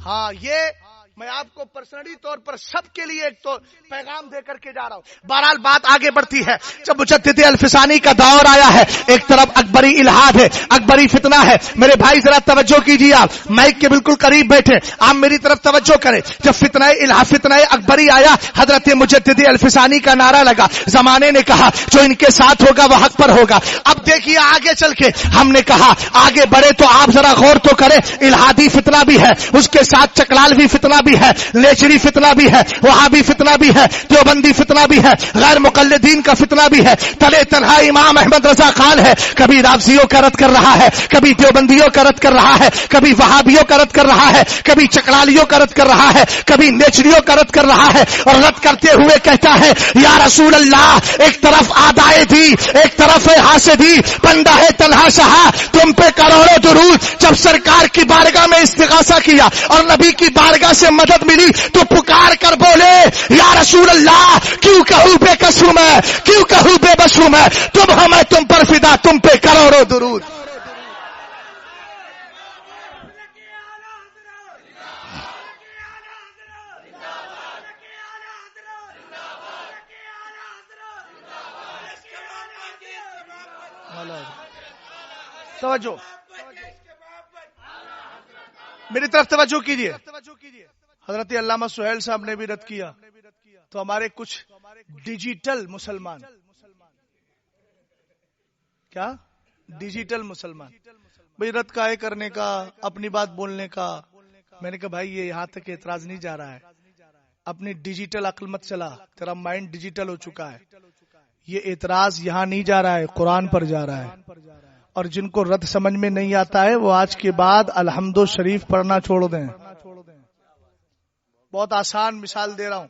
ہاں, یہ میں آپ کو پرسنلی طور پر سب کے لیے ایک تو پیغام دے کر کے جا رہا ہوں. بہرحال بات آگے بڑھتی ہے. جب مجدد الفسانی کا دور آیا ہے, ایک طرف اکبری الہاد ہے, اکبری فتنہ ہے. میرے بھائی ذرا توجہ کیجیے, آپ مائک کے بالکل قریب بیٹھے, آپ میری طرف توجہ کریں. جب فتنہ اکبری آیا, حضرت مجدد الفسانی کا نعرہ لگا. زمانے نے کہا جو ان کے ساتھ ہوگا وہ حق پر ہوگا. اب دیکھیے آگے چل کے ہم نے کہا آگے بڑھے تو آپ ذرا غور تو کریں. الہادی فتنہ بھی ہے, اس کے ساتھ چکلالوی فتنہ بھی ہے, لیچری فتنہ بھی ہے, وہابی فتنہ بھی ہے, دیوبندی فتنہ بھی ہے, غیر مقلدین کا فتنہ بھی ہے. تلے تنہا امام احمد رضا خان ہے, کبھی رافضیوں کا رد کر رہا ہے, کبھی دیوبندیوں کا رد کر رہا ہے, کبھی وہابیوں کا رد کر رہا ہے, کبھی چکلالیوں کا رد کر رہا ہے, کبھی نیچریوں کا رد کر رہا ہے, اور رد کرتے ہوئے کہتا ہے یا رسول اللہ ایک طرف آدائے دی, ایک طرف حاسدی, بندہ ہے تنہا شہا تم پہ کروڑوں درود. جب سرکار کی بارگاہ میں استغاثہ کیا اور نبی کی بارگاہ سے مدد ملی تو پکار کر بولے یا رسول اللہ کیوں کہوں بے کس ہوں میں، کیوں کہوں بے بس ہوں میں، تم ہو میں تم پر فدا، تم پہ کروڑوں درود. توجہ میری طرف توجہ کیجیے. حضرت علامہ سہیل صاحب نے بھی رد کیا تو ہمارے کچھ ڈیجیٹل مسلمان، کیا ڈیجیٹل مسلمان بھائی رد کا ہے کرنے کا، اپنی بات بولنے کا. میں نے کہا بھائی یہ یہاں تک اعتراض نہیں جا رہا ہے، اپنی ڈیجیٹل عقل مت چلا، تیرا مائنڈ ڈیجیٹل ہو چکا ہے. یہ اعتراض یہاں نہیں جا رہا ہے، قرآن پر جا رہا ہے. اور جن کو رد سمجھ میں نہیں آتا ہے وہ آج کے بعد الحمد شریف پڑھنا چھوڑ دیں. بہت آسان مثال دے رہا ہوں.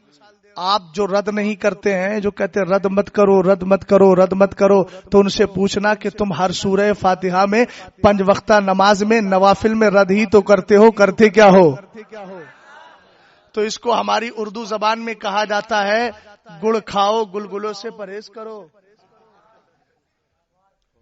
آپ جو رد نہیں کرتے ہیں، جو کہتے ہیں رد مت کرو، رد مت کرو، رد مت کرو، تو ان سے پوچھنا کہ تم ہر سورہ فاتحہ میں 5 وقتہ نماز میں نوافل میں رد ہی تو کرتے ہو، کرتے کیا ہو؟ تو اس کو ہماری اردو زبان میں کہا جاتا ہے گڑ کھاؤ گلگلوں سے پرہیز کرو.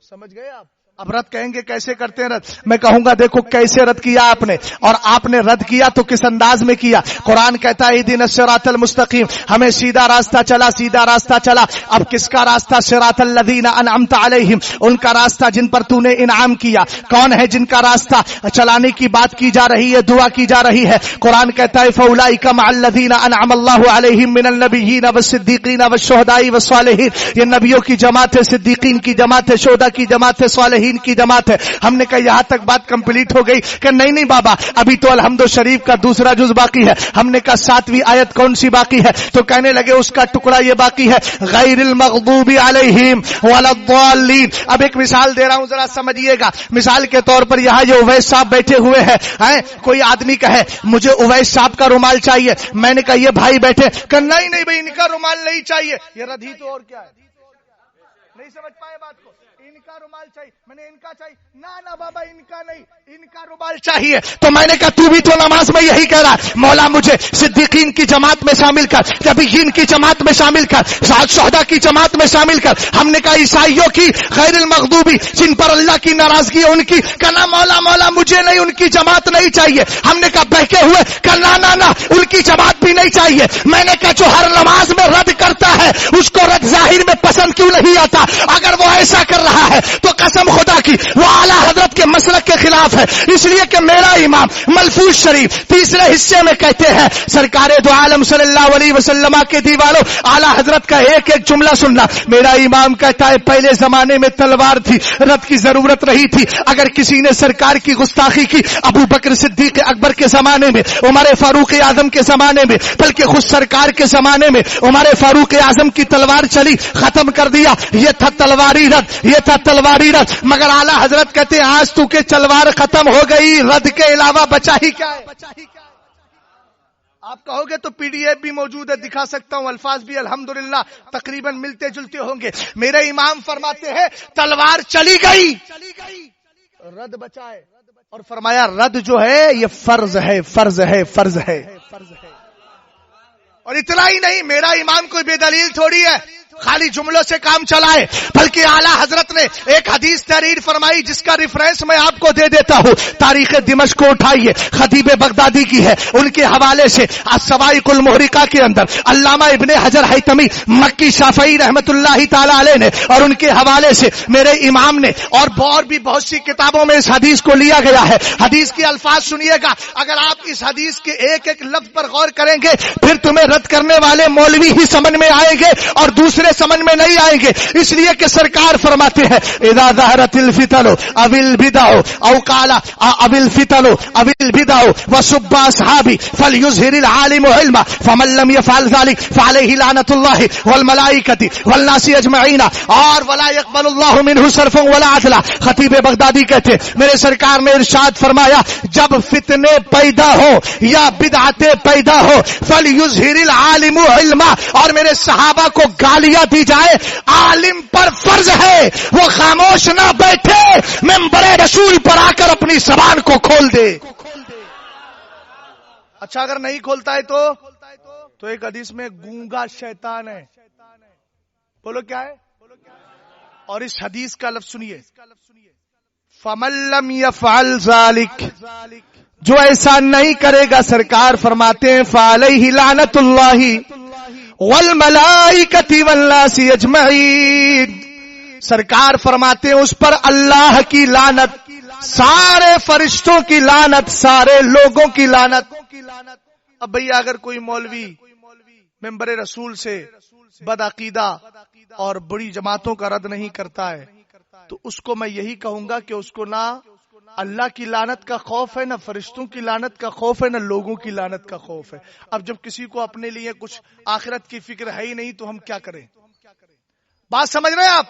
سمجھ گئے آپ؟ اب رد کہیں گے کیسے کرتے ہیں رد؟ میں کہوں گا دیکھو کیسے رد کیا آپ نے، اور آپ نے رد کیا تو کس انداز میں کیا. قرآن کہتا ہے اہدنا الصراط المستقیم، ہمیں سیدھا راستہ چلا، سیدھا راستہ چلا. اب کس کا راستہ؟ صراط الذین انعمت علیہم، ان کا راستہ جن پر تو نے انعام کیا. کون ہے جن کا راستہ چلانے کی بات کی جا رہی ہے، دعا کی جا رہی ہے؟ قرآن کہتا ہے فاولئک مع الذین انعم اللہ علیہم من النبیین والصدیقین والشہداء والصالحین. یہ نبیوں کی جماعت ہے، صدیقین کی جماعت ہے، شہداء کی جماعت ہے، صالحین کی جماعت ہے. ہم نے کہا یہاں تک بات کمپلیٹ ہو گئی کہ نہیں بابا ابھی تو الحمد شریف کا دوسرا جز باقی ہے. ہم نے کہا 7ویں آیت کون سی باقی ہے؟ تو کہنے لگے اس کا ٹکڑا یہ باقی ہے غیر المغضوب علیہم ولا الضالین. اب ایک مثال دے رہا ہوں ذرا سمجھیے گا. مثال کے طور پر یہاں یہ اویس صاحب بیٹھے ہوئے ہیں، کوئی آدمی کہے مجھے اویس صاحب کا رومال چاہیے. میں نے کہا یہ بھائی بیٹھے کہ نہیں بھائی ان کا رومال نہیں چاہیے. یہ رد ہی تو اور کیا ہے؟ نہیں سمجھ پائے بات کو؟ ان کا رومال چاہیے، میں نے ان کا چاہیے. نہ بابا ان کا نہیں، ان کا رومال چاہیے. تو میں نے کہا تو بھی تو نماز میں یہی کہہ رہا ہے مولا مجھے صدیقین کی جماعت میں شامل کر، نبیین کی جماعت میں شامل کر، شہداء کی جماعت میں شامل کر. ہم نے کہا عیسائیوں کی غیر المغضوبی جن پر اللہ کی ناراضگی ہے ان کی، کہنا مولا مجھے نہیں، ان کی جماعت نہیں چاہیے. ہم نے کہا بہکے ہوئے کہنا نہ ان کی جماعت بھی نہیں چاہیے. میں نے کہا جو ہر نماز میں رد کرتا ہے اس کو رد ظاہر میں پسند کیوں نہیں آتا؟ اگر وہ ایسا کر رہا ہے تو قسم خدا کی وہ اعلیٰ حضرت کے مسلک کے خلاف ہے. اس لیے کہ میرا امام ملفوظ شریف 3 حصے میں کہتے ہیں سرکار دو عالم صلی اللہ علیہ وسلم کے دیوالوں اعلیٰ حضرت کا ایک ایک جملہ سننا. میرا امام کہتا ہے پہلے زمانے میں تلوار تھی، رد کی ضرورت نہیں تھی. اگر کسی نے سرکار کی گستاخی کی ابو بکر صدیق اکبر کے زمانے میں، عمر فاروق اعظم کے زمانے میں، بلکہ خود سرکار کے زمانے میں عمر فاروق اعظم کی تلوار چلی، ختم کر دیا. یہ تھا تلواری رد، یہ تھا تلواری رد. مگر اعلیٰ حضرت کہتے ہیں آج تو کہ تلوار ختم ہو گئی، رد کے علاوہ بچا ہی کیا ہے؟ آپ کہو گے تو پی ڈی ایف بھی موجود ہے، دکھا سکتا ہوں، الفاظ بھی الحمدللہ تقریباً ملتے جلتے ہوں گے. میرے امام فرماتے ہیں تلوار چلی گئی، رد بچا ہے. اور فرمایا رد جو ہے یہ فرض ہے، فرض ہے، فرض ہے. اور اتنا ہی نہیں، میرا امام کوئی بے دلیل تھوڑی ہے خالی جملوں سے کام چلائے، بلکہ اعلیٰ حضرت نے ایک حدیث تحریر فرمائی جس کا ریفرنس میں آپ کو دے دیتا ہوں. تاریخ دمشق کو اٹھائیے، خطیب بغدادی کی ہے، ان کے حوالے سے الصواعق المحرقہ کے اندر علامہ ابن حجر حیتمی مکی شافعی رحمت اللہ تعالی علیہ نے اور ان کے حوالے سے میرے امام نے اور بھی بہت سی کتابوں میں اس حدیث کو لیا گیا ہے. حدیث کے الفاظ سنیے گا. اگر آپ اس حدیث کے ایک ایک لفظ پر غور کریں گے پھر تمہیں رد کرنے والے مولوی ہی سمجھ میں آئیں گے اور دوسرے سمجھ میں نہیں آئیں گے. اس لیے کہ سرکار فرماتے ہیں اذا ظہرت الفتن او البدع او قال او الفتن او البدع وسب اصحابي فليظهر العالم علما فمن لم يفعل ذلك فعليه لعنة الله والملائكة والناس اجمعين اور ولا يقبل الله منه صرفا ولا عدلا. خطیب بغدادی کہتے میرے سرکار نے ارشاد فرمایا جب فتنے پیدا ہو یا بدعتیں پیدا ہو فليظهر العالم علما، اور میرے صحابہ کو گالیاں دی جائے، عالم پر فرض ہے وہ خاموش نہ بیٹھے، منبر رسول پر آ کر اپنی زبان کو کھول دے. اچھا اگر نہیں کھولتا ہے تو تو ایک حدیث میں گونگا شیطان ہے. بولو کیا ہے؟ اور اس حدیث کا لفظ سنیے، فَمَن لَّمْ يَفْعَلْ ذَلِكَ، جو ایسا نہیں کرے گا سرکار فرماتے ہیں فَعَلَيْهِ لَعْنَةُ اللَّهِ وَالْمَلَائِكَةِ وَالنَّاسِ أَجْمَعِينَ. سرکار فرماتے ہیں اس پر اللہ کی لعنت، سارے فرشتوں کی لعنت، سارے لوگوں کی لعنت. اب بھیا اگر کوئی مولوی ممبر رسول سے بدعقیدہ اور بڑی جماعتوں کا رد نہیں کرتا ہے تو اس کو میں یہی کہوں گا کہ اس کو نہ اللہ کی لعنت کا خوف ہے، نہ فرشتوں کی لعنت کا خوف ہے، نہ لوگوں کی لعنت کا خوف ہے. اب جب کسی کو اپنے لیے کچھ آخرت کی فکر ہے ہی نہیں تو ہم کیا کریں؟ بات سمجھ رہے ہیں آپ؟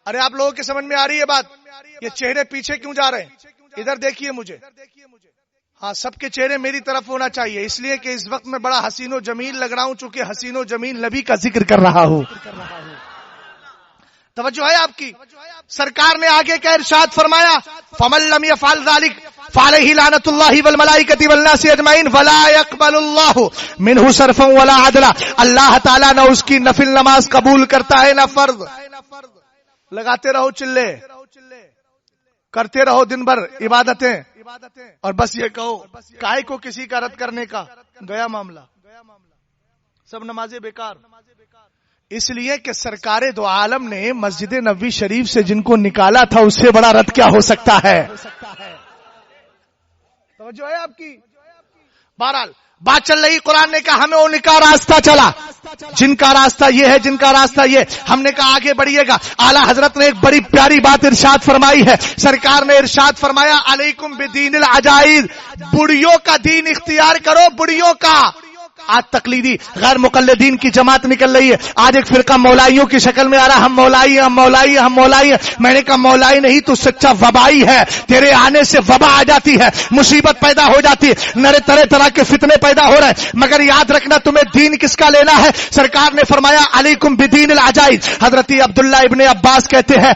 ارے آپ لوگوں کے سمجھ میں آ رہی ہے بات؟ یہ چہرے پیچھے کیوں جا رہے ہیں؟ ادھر دیکھیے مجھے. ہاں سب کے چہرے میری طرف ہونا چاہیے، اس لیے کہ اس وقت میں بڑا حسین و جمیل لگ رہا ہوں چونکہ حسین و جمیل نبی کا ذکر کر رہا ہوں. توجہ ہے آپ کی؟ سرکار نے آگے کا ارشاد فرمایا فَمَن لَّمْ يَفْعَلْ ذَلِكَ فَعَلَيْهِ لَعْنَةُ اللَّهِ وَالْمَلَائِكَةِ وَالنَّاسِ أَجْمَعِينَ وَلَا يَقْبَلُ اللَّهُ مِنْهُ صَرْفًا وَلَا عَدْلًا. اللہ تعالیٰ نہ اس کی نفل نماز قبول کرتا ہے نہ فرض. لگاتے رہو چلے، کرتے رہو دن بھر عبادتیں اور بس یہ کہو کائے کو کسی کا رد کرنے کا، گیا معاملہ، سب نمازیں بیکار. اس لیے کہ سرکار دو عالم نے مسجد نبوی شریف سے جن کو نکالا تھا اس سے بڑا رد کیا ہو سکتا ہے؟ توجہ ہے آپ کی؟ بہرحال بات چل رہی، قرآن نے کہا ہمیں ان کا راستہ چلا، جن کا راستہ یہ ہے، جن کا راستہ یہ. ہم نے کہا آگے بڑھیے گا. اعلیٰ حضرت نے ایک بڑی پیاری بات ارشاد فرمائی ہے. سرکار نے ارشاد فرمایا علیکم بدین العجائز، بڑیوں کا دین اختیار کرو، بڑیوں کا. آج تقلیدی غیر مقلدین کی جماعت نکل رہی ہے. آج ایک فرقہ مولائیوں کی شکل میں آ رہا، ہم مولائی ہیں، ہم مولائی ہیں، ہم مولائی ہیں. میں نے کہا مولائی نہیں تو سچا وبائی ہے. تیرے آنے سے وبا آ جاتی ہے، مصیبت پیدا ہو جاتی ہے، نئے طرح طرح کے فتنے پیدا ہو رہے ہیں. مگر یاد رکھنا تمہیں دین کس کا لینا ہے. سرکار نے فرمایا علیکم بدین العجائز. حضرت عبداللہ ابن عباس کہتے ہیں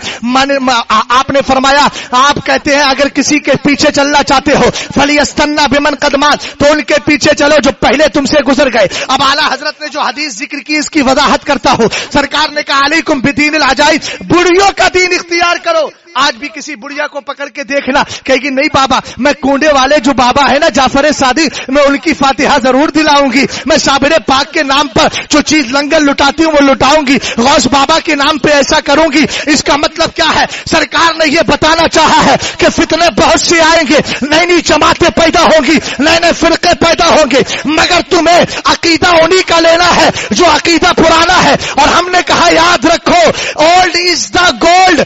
آپ نے فرمایا، آپ کہتے ہیں اگر کسی کے پیچھے چلنا چاہتے ہو فلیستنا بمن قدمات، تو ان کے پیچھے چلو جو پہلے تم سے گزر گئے. اب اعلیٰ حضرت نے جو حدیث ذکر کی اس کی وضاحت کرتا ہوں. سرکار نے کہا علیکم بدین العجائز، بڑیوں کا دین اختیار کرو. آج بھی کسی بڑھیا کو پکڑ کے دیکھنا کہے گی نہیں بابا میں کونڈے والے جو بابا ہے نا جعفر صادق، میں ان کی فاتحہ ضرور دلاؤں گی، میں صابر پاک کے نام پر جو چیز لنگر لٹاتی ہوں وہ لٹاؤں گی، غوث بابا کے نام پہ ایسا کروں گی. اس کا مطلب کیا ہے؟ سرکار نے یہ بتانا چاہا ہے کہ فتنے بہت سے آئیں گے، نئی نئی جماعتیں پیدا ہوں گی، نئے نئے فرقے پیدا ہوں گے، مگر تمہیں عقیدہ انہی کا لینا ہے جو عقیدہ پرانا ہے. اور ہم نے کہا یاد رکھو اولڈ از دا گولڈ.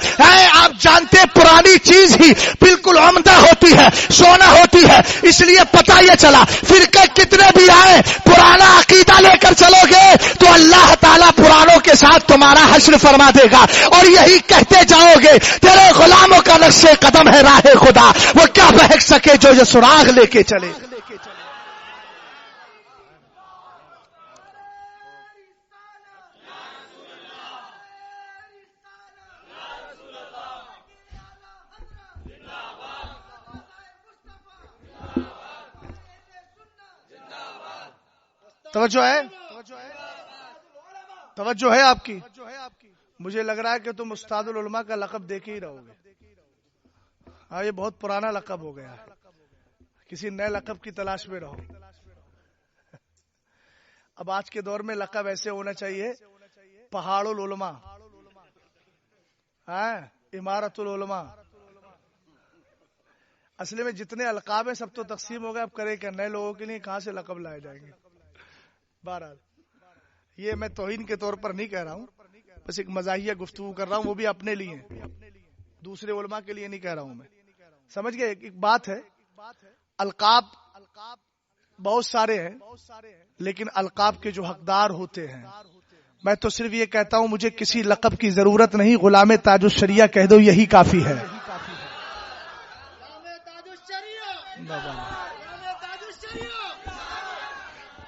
آپ جانتے پرانی چیز ہی بالکل عمدہ ہوتی ہے، سونا ہوتی ہے. اس لیے پتہ یہ چلا فرقے کتنے بھی آئے، پرانا عقیدہ لے کر چلو گے تو اللہ تعالیٰ پرانوں کے ساتھ تمہارا حشر فرما دے گا. اور یہی کہتے جاؤ گے تیرے غلاموں کا نقش قدم ہے راہ خدا، وہ کیا بہک سکے جو یہ سراغ لے کے چلے. توجہ ہے؟ توجہ ہے آپ کی؟ مجھے لگ رہا ہے کہ تم استاد العلماء کا لقب دے کے ہی رہو گے. ہاں یہ بہت پرانا لقب ہو گیا ہے، کسی نئے لقب کی تلاش میں رہو. اب آج کے دور میں لقب ایسے ہونا چاہیے پہاڑ العلماء، عمارت العلماء. اصل میں جتنے القاب ہیں سب تو تقسیم ہو گئے، اب کرے کیا؟ نئے لوگوں کے لیے کہاں سے لقب لائے جائیں گے. بہرحال یہ میں توہین کے طور پر نہیں کہہ رہا ہوں، بس ایک مزاحیہ گفتگو کر رہا ہوں، وہ بھی اپنے لیے، دوسرے علماء کے لیے نہیں کہہ رہا ہوں میں. سمجھ گئے؟ ایک بات ہے، القاب بہت سارے ہیں لیکن القاب کے جو حقدار ہوتے ہیں، میں تو صرف یہ کہتا ہوں مجھے کسی لقب کی ضرورت نہیں، غلام تاج الشریعہ کہہ دو یہی کافی ہے.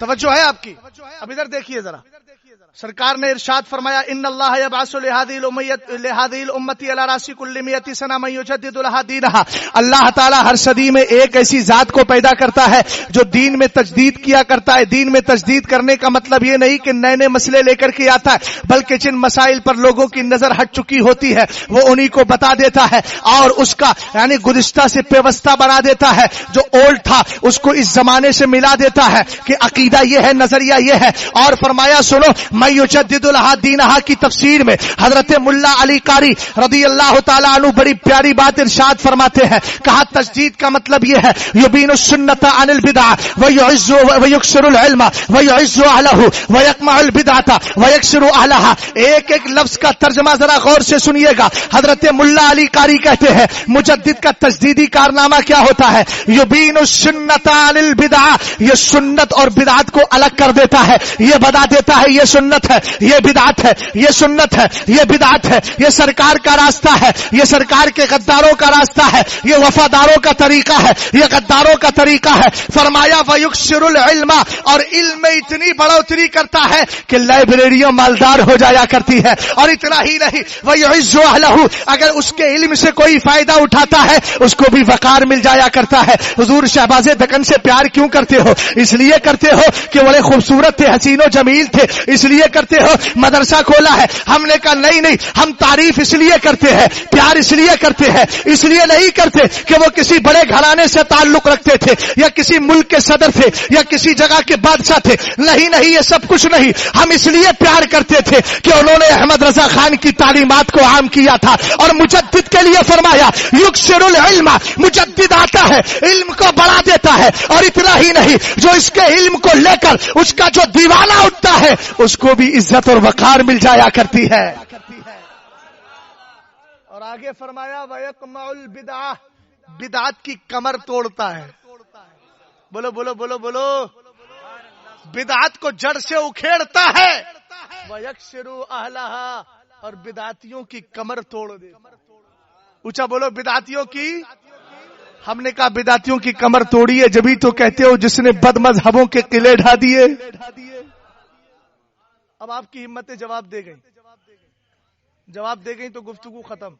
توجہ ہے آپ کی؟ اب ادھر دیکھیے ذرا، سرکار نے ارشاد فرمایا ان اللہ یبعث لہذه الامتی علی راس کل 100 سنہ من یجدد لها دینها. اللہ تعالی ہر صدی میں ایک ایسی ذات کو پیدا کرتا ہے جو دین میں تجدید کیا کرتا ہے. دین میں تجدید کرنے کا مطلب یہ نہیں کہ نئے نئے مسئلے لے کر کے آتا ہے، بلکہ جن مسائل پر لوگوں کی نظر ہٹ چکی ہوتی ہے وہ انہی کو بتا دیتا ہے اور اس کا یعنی گزشتہ سے پیوستہ بنا دیتا ہے. جو اولڈ تھا اس کو اس زمانے سے ملا دیتا ہے کہ عقیدہ یہ ہے، نظریہ یہ ہے. اور فرمایا سنو میں یجدد لها دینها کی تفسیر میں حضرت ملا علی قاری رضی اللہ تعالی عنہ بڑی پیاری بات ارشاد فرماتے ہیں. کہا تجدید کا مطلب یہ ہے یبین السنت عن البدع ویعز ویکسر العلم ویعز اہلہ ویقمع البدعۃ ویکسر اہلها. ایک ایک لفظ کا ترجمہ ذرا غور سے سنیے گا. حضرت ملا علی قاری کہتے ہیں مجدد کا تجدیدی کارنامہ کیا ہوتا ہے؟ یبین السنت عن البدع، یہ سنت اور بدعت کو الگ کر دیتا ہے، یہ بتا دیتا ہے یہ سنت ہے، یہ بدعت ہے، یہ سنت ہے، یہ بدعت ہے، یہ سرکار کا راستہ ہے، یہ سرکار کے غداروں کا راستہ ہے، یہ وفاداروں کا طریقہ ہے، یہ غداروں کا طریقہ ہے. فرمایا ویکسر العلم، اور علم میں اتنی بڑھوتری کرتا ہے کہ لائبریریاں مالدار ہو جایا کرتی ہے. اور اتنا ہی نہیں ویعز اہلہ، اگر اس کے علم سے کوئی فائدہ اٹھاتا ہے اس کو بھی وقار مل جایا کرتا ہے. حضور شہباز دکن سے پیار کیوں کرتے ہو؟ اس لیے کرتے ہو کہ بڑے خوبصورت تھے، حسین و جمیل تھے، اس لیے کرتے ہو. مدرسہ کھولا ہے، ہم نے کہا نہیں ہم تعریف اس لیے کرتے ہیں، پیار اس لیے کرتے ہیں، اس لیے نہیں کرتے کہ وہ کسی بڑے گھرانے سے تعلق رکھتے تھے یا کسی ملک کے صدر تھے یا کسی جگہ کے بادشاہ تھے. نہیں یہ سب کچھ نہیں. ہم اس لیے پیار کرتے تھے کہ انہوں نے احمد رضا خان کی تعلیمات کو عام کیا تھا. اور مجدد کے لیے فرمایا یکسر العلم، مجدد آتا ہے علم کو بڑھا دیتا ہے. اور اتنا ہی نہیں، جو اس کے علم کو لے کر اس کا جو دیوانہ اٹھتا ہے اس کو بھی عزت اور وقار مل جایا کرتی ہے. اور آگے فرمایا وَيَقْمَعُ الْبِدْعَةَ، بدعت کی کمر توڑتا ہے. بولو بولو بولو بولو. بدعت کو جڑ سے اکھیڑتا ہے. وَيَكْسِرُ أَهْلَهَا، اور بدعتیوں کی کمر توڑ دے. اونچا بولو بدعتیوں کی. ہم نے کہا بدعتیوں کی کمر توڑی ہے جبھی تو کہتے ہو جس نے بد مذہبوں کے قلعے ڈھا دیے. اب آپ کی ہمتیں جواب دے گئی تو گفتگو ختم.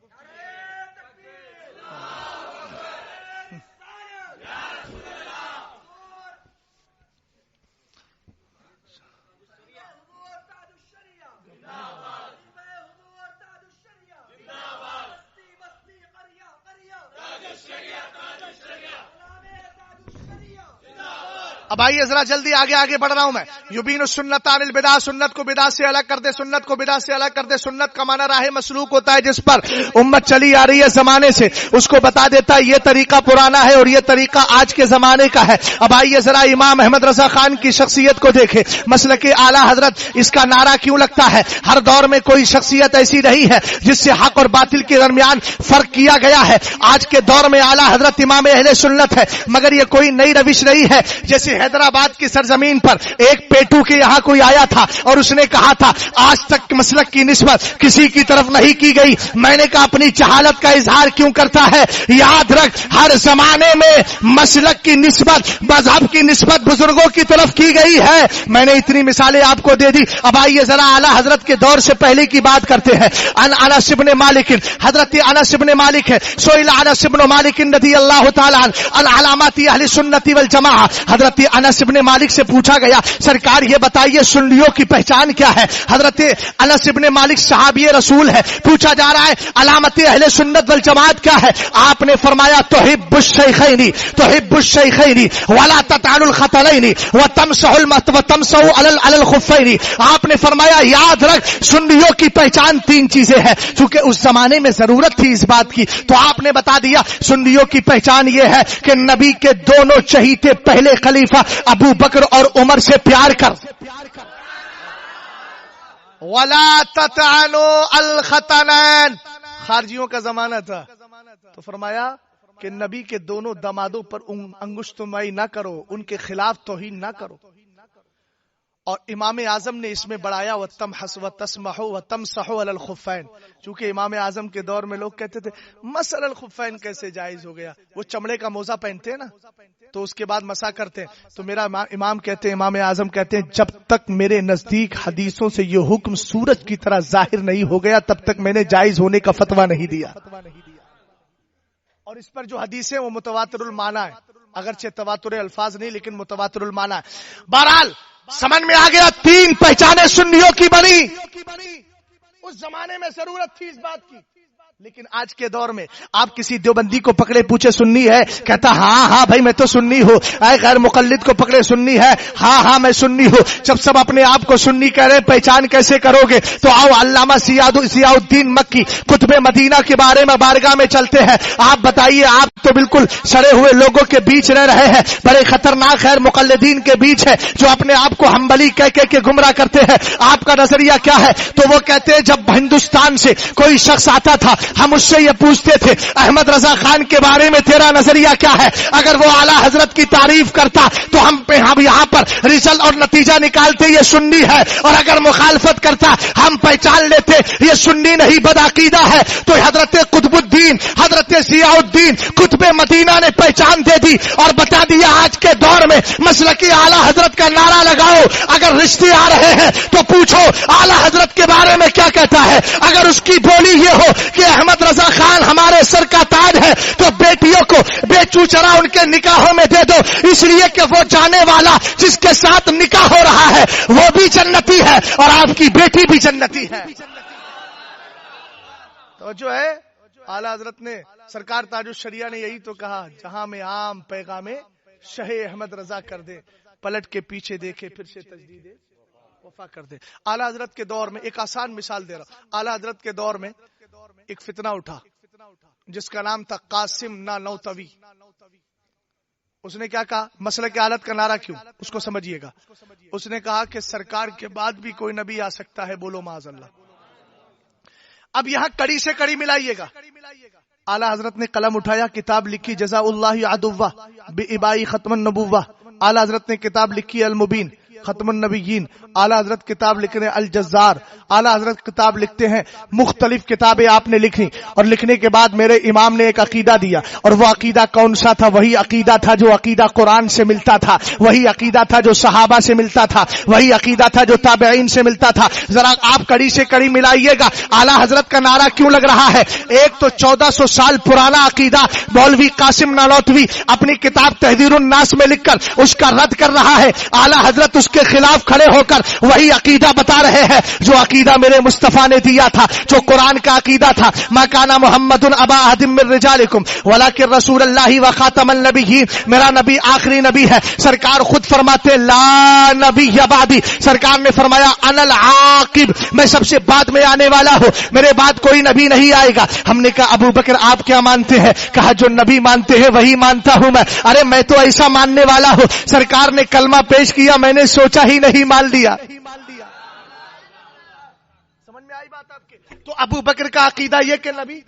اب آئیے ذرا جلدی آگے بڑھ رہا ہوں میں. یبین السنت عن البدع، سنت کو بدعت سے الگ کر دے، سنت کو بدعت سے الگ کر دے. سنت کا معنی راہ مسلوک ہوتا ہے جس پر امت چلی آ رہی ہے زمانے سے، اس کو بتا دیتا ہے یہ طریقہ پرانا ہے اور یہ طریقہ آج کے زمانے کا ہے. اب آئیے ذرا امام احمد رضا خان کی شخصیت کو دیکھیں. مسلک اعلی حضرت، اس کا نعرہ کیوں لگتا ہے؟ ہر دور میں کوئی شخصیت ایسی رہی ہے جس سے حق اور باطل کے درمیان فرق کیا گیا ہے. آج کے دور میں اعلی حضرت امام اہل سنت ہے، مگر یہ کوئی نئی روش نہیں ہے. جیسے حیدرآباد کی سرزمین پر ایک پیٹو کے یہاں کوئی آیا تھا اور اس نے کہا تھا آج تک مسلک کی نسبت کسی کی طرف نہیں کی گئی. میں نے کہا اپنی جہالت کا اظہار کیوں کرتا ہے؟ یاد رکھ ہر زمانے میں مسلک کی نسبت، مذہب کی نسبت بزرگوں کی طرف کی گئی ہے. میں نے اتنی مثالیں آپ کو دے دی. اب آئیے ذرا اعلی حضرت کے دور سے پہلے کی بات کرتے ہیں. انس بن مالک، حضرت انس بن مالک ہے. سئل انس بن مالک رضی اللہ تعالی عنہ عن علامات اہل سنت والجماعہ. حضرت انس بن مالک سے پوچھا گیا سرکار یہ بتائیے سنیوں کی پہچان کیا ہے؟ حضرت انس بن مالک صحابی رسول ہے. پوچھا جا رہا ہے علامت اہل سنت والجماعت کیا ہے؟ آپ نے فرمایا تحب الشیخین ولا تطعن الخطلین وتمسح علی الخفین. آپ نے فرمایا یاد رکھ سنیوں کی پہچان تین چیزیں ہیں. چونکہ اس زمانے میں ضرورت تھی اس بات کی تو آپ نے بتا دیا سنیوں کی پہچان یہ ہے کہ نبی کے دونوں چہیتے پہلے خلیفہ ابو بکر اور عمر سے پیار کر. وَلَا تَطْعَنُوا الْخَطَنَانِ، خارجیوں کا زمانہ تھا تو فرمایا کہ نبی کے دونوں دامادوں پر انگشت مائی نہ کرو، ان کے خلاف توہین نہ کرو. اور امام اعظم نے اس میں بڑھایا وَتَمْحَسْ وَتَسْمَحُ وَتَمْسَحُ عَلَى الْخُفَّيْن، چونکہ امام اعظم کے دور میں لوگ کہتے تھے مسح الخفین کیسے جائز ہو گیا، وہ چمڑے کا موزہ پہنتے ہیں نا تو اس کے بعد مسح کرتے ہیں. تو میرا امام کہتے ہیں، امام اعظم کہتے ہیں جب تک میرے نزدیک حدیثوں سے یہ حکم سورج کی طرح ظاہر نہیں ہو گیا تب تک میں نے جائز ہونے کا فتویٰ نہیں دیا. اور اس پر جو حدیثیں وہ متواتر المعنی ہے، اگرچہ تواتر الفاظ نہیں لیکن متواتر المعنی ہے. بہرحال سمجھ میں آ گیا، 3 پہچانیں سنیوں کی بنی. اس زمانے میں ضرورت تھی اس بات کی، لیکن آج کے دور میں آپ کسی دیوبندی کو پکڑے پوچھے سنی ہے، کہتا ہاں بھائی میں تو سنی ہوں. اے غیر مقلد کو پکڑے سنی ہے، ہاں میں سنی ہوں. جب سب اپنے آپ کو سنی کہہ رہے پہچان کیسے کرو گے؟ تو آؤ علامہ ضیاء الدین مکی قطب مدینہ کے بارے میں بارگاہ میں چلتے ہیں. آپ بتائیے، آپ تو بالکل سڑے ہوئے لوگوں کے بیچ رہ رہے ہیں، بڑے خطرناک غیر مقلدین کے بیچ ہے جو اپنے آپ کو حنبلی کہہ کے گمراہ کرتے ہیں. آپ کا نظریہ کیا ہے؟ تو وہ کہتے ہیں جب ہندوستان سے کوئی شخص آتا تھا ہم اس سے یہ پوچھتے تھے احمد رضا خان کے بارے میں تیرا نظریہ کیا ہے؟ اگر وہ اعلیٰ حضرت کی تعریف کرتا تو ہم یہاں پر رزلٹ اور نتیجہ نکالتے یہ سنی ہے، اور اگر مخالفت کرتا ہم پہچان لیتے یہ سنی نہیں بدعقیدہ ہے. تو حضرت قطب الدین حضرت ضیاء الدین قطب مدینہ نے پہچان دے دی اور بتا دیا آج کے دور میں مسلکی اعلیٰ حضرت کا نعرہ لگاؤ. اگر رشتے آ رہے ہیں تو پوچھو اعلیٰ حضرت کے بارے میں کیا کہتا ہے. اگر اس کی بولی یہ ہو کہ احمد رضا خان ہمارے سر کا تاج ہے تو بیٹیوں کو بے چوچرا ان کے نکاحوں میں دے دو، اس لیے کہ وہ جانے والا جس کے ساتھ نکاح ہو رہا ہے وہ بھی جنتی ہے اور آپ کی بیٹی بھی جنتی ہے. تو جو ہے اعلیٰ حضرت نے سرکار تاج الشریعہ نے یہی تو کہا، جہاں میں عام پیغام شہ احمد رضا کر دے، پلٹ کے پیچھے دیکھے پھر سے تجدید وفا کر دے. اعلیٰ حضرت کے دور میں ایک آسان مثال دے رہا ہوں. اعلیٰ حضرت کے دور میں ایک فتنہ اٹھا جس کا نام تھا قاسم نانوتوی. اس نے کیا کہا؟ مسئلہ کی حالت کا نعرہ کیوں، اس کو سمجھیے گا. اس نے کہا کہ سرکار کے بعد بھی کوئی نبی آ سکتا ہے، بولو معاذ اللہ. اب یہاں کڑی سے کڑی ملائیے گا. اعلیٰ حضرت نے قلم اٹھایا، کتاب لکھی جزاء اللہ عدوہ بإبائی ختم النبوہ. اعلیٰ حضرت نے کتاب لکھی المبین ختم النبیین. اعلیٰ حضرت کتاب لکھ رہے الجزار. اعلیٰ حضرت کتاب لکھتے ہیں، مختلف کتابیں آپ نے لکھی، اور لکھنے کے بعد میرے امام نے ایک عقیدہ دیا. اور وہ عقیدہ کون سا تھا؟ وہی عقیدہ تھا جو عقیدہ قرآن سے ملتا تھا، وہی عقیدہ تھا جو صحابہ سے ملتا تھا، وہی عقیدہ تھا جو تابعین سے ملتا تھا. ذرا آپ کڑی سے کڑی ملائیے گا. اعلیٰ حضرت کا نعرہ کیوں لگ رہا ہے؟ ایک تو 1400 سال پرانا عقیدہ مولوی قاسم نانوتوی اپنی کتاب تحذیر الناس میں لکھ کر اس کا رد کر رہا ہے. اعلیٰ حضرت اس کے خلاف کھڑے ہو کر وہی عقیدہ بتا رہے ہیں جو عقیدہ میرے مصطفیٰ نے دیا تھا، جو قرآن کا عقیدہ تھا. ما کان محمد ابا احد من رجالکم ولکن رسول اللہ وخاتم النبیین. میرا نبی آخری نبی ہے. سرکار خود فرماتے لا نبی بعدی. سرکار نے فرمایا انا العاقب، میں سب سے بعد میں آنے والا ہوں، میرے بعد کوئی نبی نہیں آئے گا. ہم نے کہا ابو بکر آپ کیا مانتے ہیں؟ کہا جو نبی مانتے ہیں وہی مانتا ہوں میں. ارے میں تو ایسا ماننے والا ہوں. سرکار نے کلمہ پیش کیا، میں نے سوچا ہی نہیں مان لیا. سمجھ میں آئی بات آپ کے؟ تو ابو بکر کا عقیدہ یہ کہ نبی